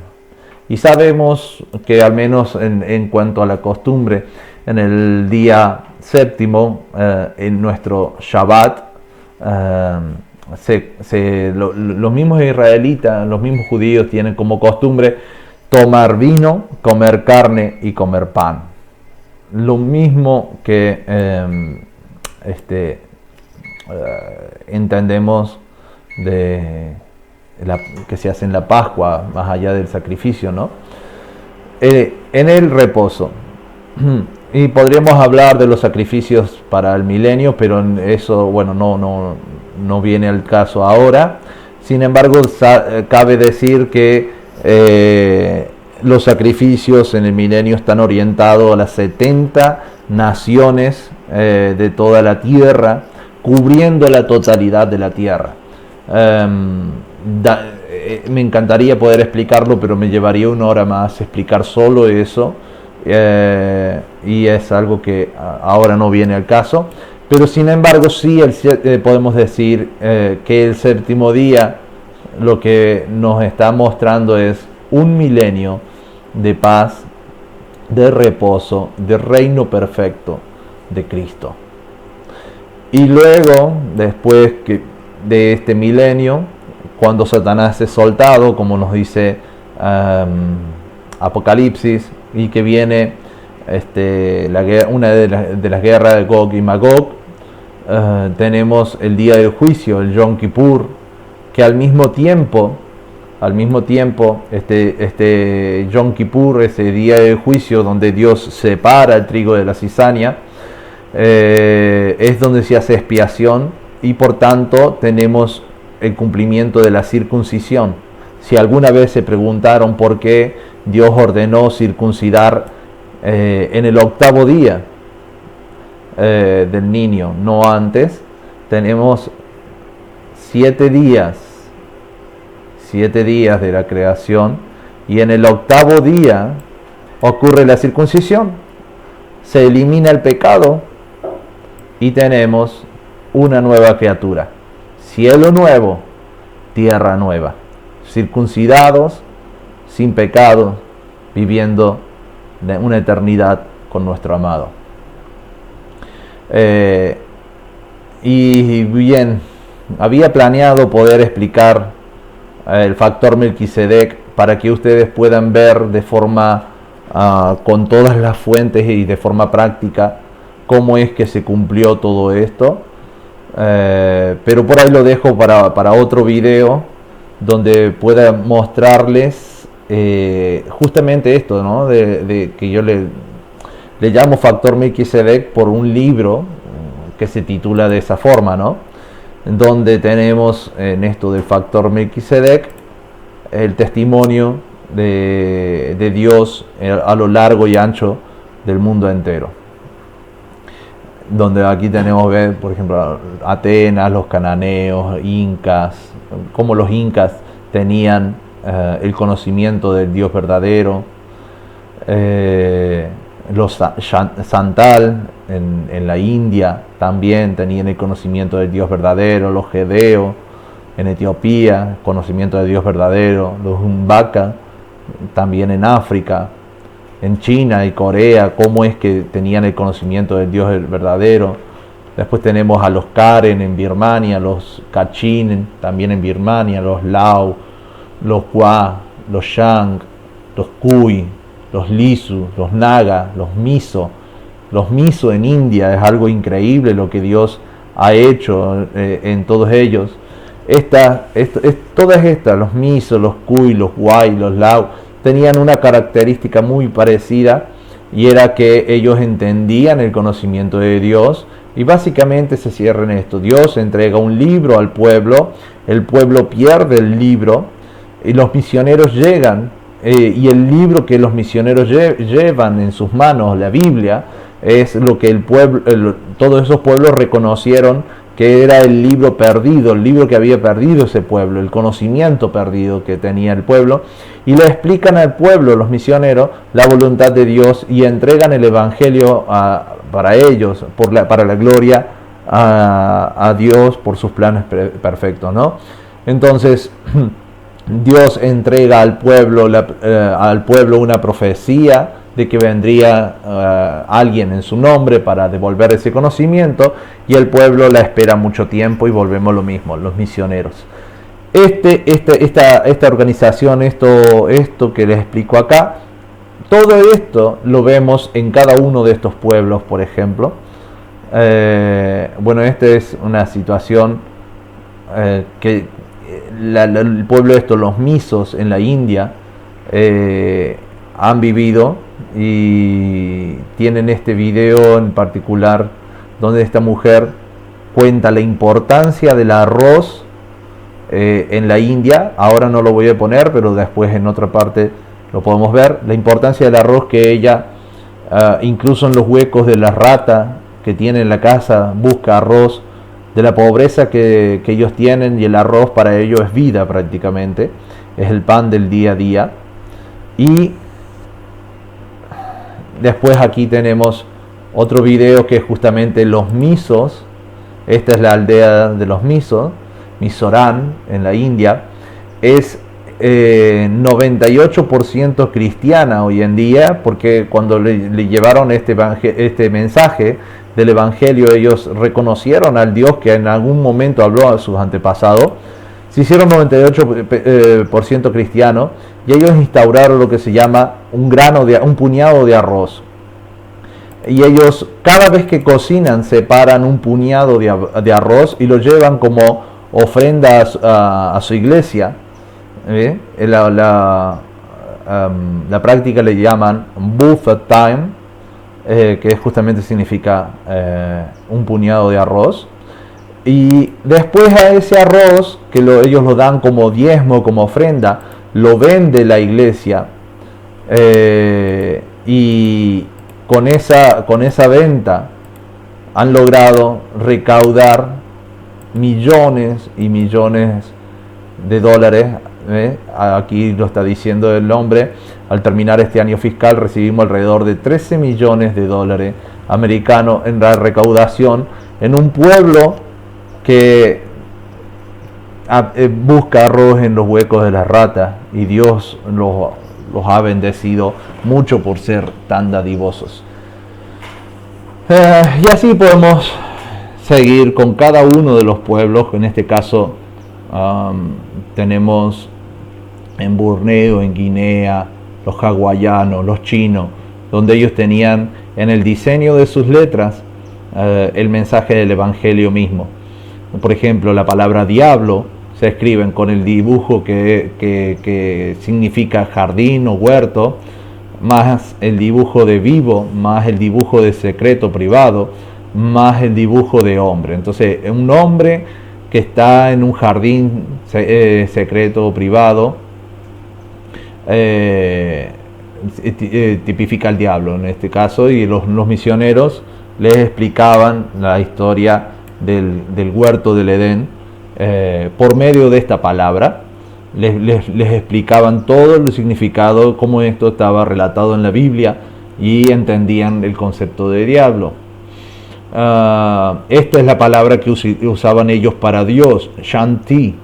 Y sabemos que al menos en cuanto a la costumbre, en el día séptimo, en nuestro Shabbat, los mismos israelitas, los mismos judíos tienen como costumbre tomar vino, comer carne y comer pan. Lo mismo que entendemos que se hace en la Pascua, más allá del sacrificio, ¿no? En el reposo. Y podríamos hablar de los sacrificios para el milenio, pero eso, bueno, no viene al caso ahora. Sin embargo, cabe decir que los sacrificios en el milenio están orientados a las 70 naciones de toda la tierra, cubriendo la totalidad de la tierra. Me encantaría poder explicarlo, pero me llevaría una hora más explicar solo eso, y es algo que ahora no viene al caso. Pero sin embargo sí podemos decir que el séptimo día lo que nos está mostrando es un milenio de paz, de reposo, de reino perfecto de Cristo. Y luego, después de este milenio, cuando Satanás es soltado, como nos dice Apocalipsis, y que viene una de las guerras de Gog y Magog, tenemos el día del juicio, el Yom Kippur, que al mismo tiempo este Yom Kippur, ese día del juicio donde Dios separa el trigo de la cizaña, es donde se hace expiación, y por tanto tenemos el cumplimiento de la circuncisión. Si alguna vez se preguntaron por qué Dios ordenó circuncidar en el octavo día del niño, no antes, tenemos 7 días de la creación, y en el octavo día ocurre la circuncisión, se elimina el pecado y tenemos una nueva criatura, cielo nuevo, tierra nueva, circuncidados, sin pecado, viviendo una eternidad con nuestro amado. Y bien, había planeado poder explicar el factor Melquisedec para que ustedes puedan ver de forma con todas las fuentes y de forma práctica cómo es que se cumplió todo esto, pero por ahí lo dejo para otro video donde pueda mostrarles justamente esto, ¿no? de que yo Le llamo factor Melquisedec por un libro que se titula de esa forma, ¿no? Donde tenemos en esto del factor Melquisedec el testimonio de Dios a lo largo y ancho del mundo entero. Donde aquí tenemos, por ejemplo, Atenas, los cananeos, incas, cómo los incas tenían el conocimiento del Dios verdadero, los Santal en la India también tenían el conocimiento del Dios verdadero, los Gedeos en Etiopía, conocimiento del Dios verdadero, los Umbaka también en África, en China y Corea, cómo es que tenían el conocimiento del Dios verdadero. Después tenemos a los Karen en Birmania, los Kachin también en Birmania, los Lao, los Hua, los Shang, los Kui, los Lisu, los Naga, los Mizo. Los Mizo en India es algo increíble lo que Dios ha hecho en todos ellos. Todas estas, los Mizo, los Kui, los Huay, los Lao, tenían una característica muy parecida, y era que ellos entendían el conocimiento de Dios, y básicamente se cierra en esto: Dios entrega un libro al pueblo, el pueblo pierde el libro, y los misioneros llegan, y el libro que los misioneros llevan en sus manos, la Biblia, es lo que todos esos pueblos reconocieron que era el libro perdido, el libro que había perdido ese pueblo, el conocimiento perdido que tenía el pueblo, y le explican al pueblo, los misioneros, la voluntad de Dios, y entregan el Evangelio para ellos, para la gloria a Dios por sus planes perfectos, ¿no? Entonces, Dios entrega al pueblo una profecía de que vendría alguien en su nombre para devolver ese conocimiento, y el pueblo la espera mucho tiempo, y volvemos lo mismo, los misioneros. Esta organización, esto que les explico acá, todo esto lo vemos en cada uno de estos pueblos, por ejemplo. Bueno, esta es una situación que el pueblo los Mizos en la India han vivido, y tienen este video en particular donde esta mujer cuenta la importancia del arroz en la India. Ahora no lo voy a poner, pero después en otra parte lo podemos ver, la importancia del arroz, que ella incluso en los huecos de la rata que tiene en la casa busca arroz, de la pobreza que ellos tienen, y el arroz para ellos es vida prácticamente, es el pan del día a día. Y después aquí tenemos otro video que es justamente los Mizos. Esta es la aldea de los Mizos, Mizoram en la India. Es 98% cristiana hoy en día, porque cuando le llevaron este mensaje del Evangelio, ellos reconocieron al Dios que en algún momento habló a sus antepasados. Se hicieron 98% cristianos, y ellos instauraron lo que se llama un puñado de arroz. Y ellos cada vez que cocinan separan un puñado de arroz y lo llevan como ofrenda a su iglesia. La práctica le llaman buffet time, que justamente significa un puñado de arroz. Y después a ese arroz, que ellos lo dan como diezmo, como ofrenda, lo vende la iglesia, y con esa venta han logrado recaudar millones y millones de dólares. Aquí lo está diciendo el hombre: al terminar este año fiscal recibimos alrededor de 13 millones de dólares americanos en la recaudación, en un pueblo que busca arroz en los huecos de las ratas, y Dios los ha bendecido mucho por ser tan dadivosos. Y así podemos seguir con cada uno de los pueblos. En este caso tenemos en Borneo, en Guinea, los hawaianos, los chinos, donde ellos tenían en el diseño de sus letras el mensaje del Evangelio mismo. Por ejemplo, la palabra diablo se escriben con el dibujo que significa jardín o huerto, más el dibujo de vivo, más el dibujo de secreto privado, más el dibujo de hombre. Entonces, un hombre que está en un jardín secreto privado tipifica al diablo en este caso, y los misioneros les explicaban la historia del huerto del Edén por medio de esta palabra. Les explicaban todo el significado, cómo esto estaba relatado en la Biblia, y entendían el concepto de diablo. Esta es la palabra que usaban ellos para Dios, Shanti.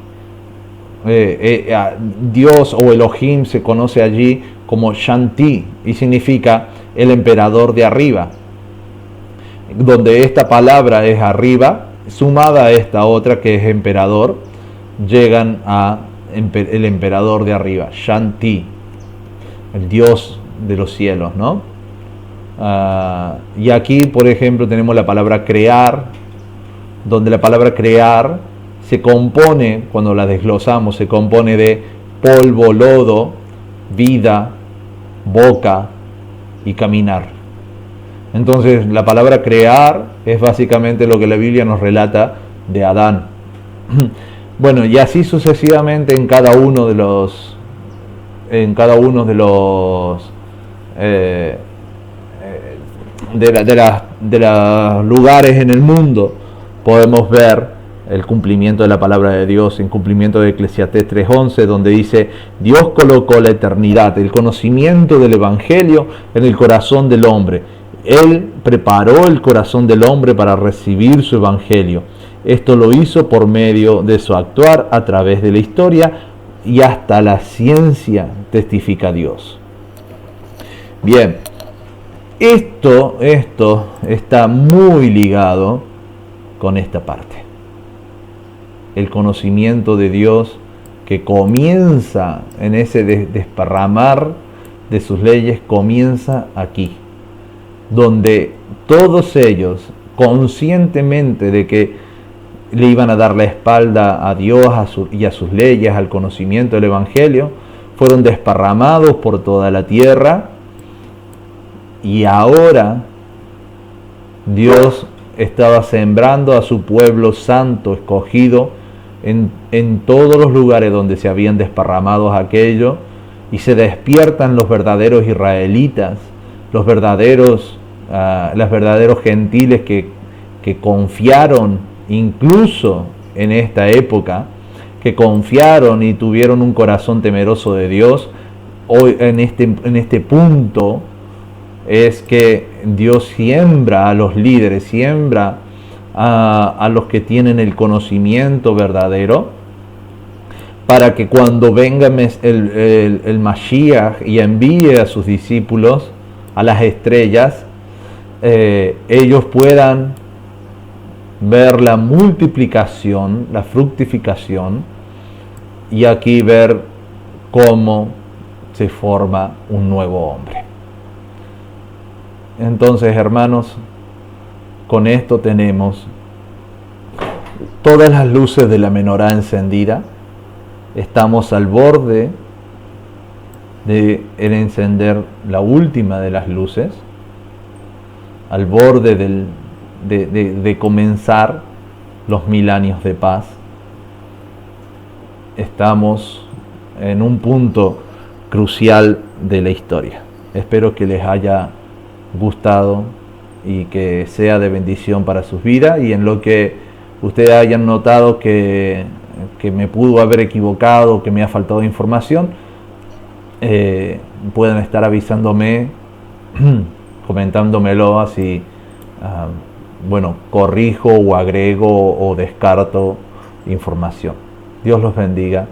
Dios o Elohim se conoce allí como Shanti y significa el emperador de arriba, donde esta palabra es arriba, sumada a esta otra que es emperador, llegan a el emperador de arriba, Shanti, el Dios de los cielos, ¿no? Y aquí, por ejemplo, tenemos la palabra crear, donde la palabra crear se compone, cuando la desglosamos, se compone de polvo, lodo, vida, boca y caminar. Entonces, la palabra crear es básicamente lo que la Biblia nos relata de Adán. Bueno, y así sucesivamente en cada uno de los de los lugares en el mundo podemos ver el cumplimiento de la palabra de Dios, en cumplimiento de Eclesiastés 3:11, donde dice: Dios colocó la eternidad, el conocimiento del Evangelio en el corazón del hombre. Él preparó el corazón del hombre para recibir su Evangelio. Esto lo hizo por medio de su actuar a través de la historia, y hasta la ciencia testifica a Dios. Bien, esto está muy ligado con esta parte. El conocimiento de Dios que comienza en ese desparramar de sus leyes, comienza aquí, donde todos ellos, conscientemente de que le iban a dar la espalda a Dios y a sus leyes, al conocimiento del Evangelio, fueron desparramados por toda la tierra, y ahora Dios estaba sembrando a su pueblo santo, escogido, en todos los lugares donde se habían desparramado aquello, y se despiertan los verdaderos israelitas, los verdaderos gentiles que confiaron incluso en esta época, que confiaron y tuvieron un corazón temeroso de Dios. Hoy en este punto es que Dios siembra a los líderes, siembra a los que tienen el conocimiento verdadero, para que cuando venga el Mashiach y envíe a sus discípulos a las estrellas, ellos puedan ver la multiplicación, la fructificación, y aquí ver cómo se forma un nuevo hombre. Entonces, hermanos, con esto tenemos todas las luces de la menorá encendida. Estamos al borde de encender la última de las luces, al borde de comenzar los 1000 años de paz. Estamos en un punto crucial de la historia. Espero que les haya gustado y que sea de bendición para sus vidas, y en lo que ustedes hayan notado que me pudo haber equivocado, que me ha faltado información, pueden estar avisándome, comentándomelo, así corrijo o agrego o descarto información. Dios los bendiga.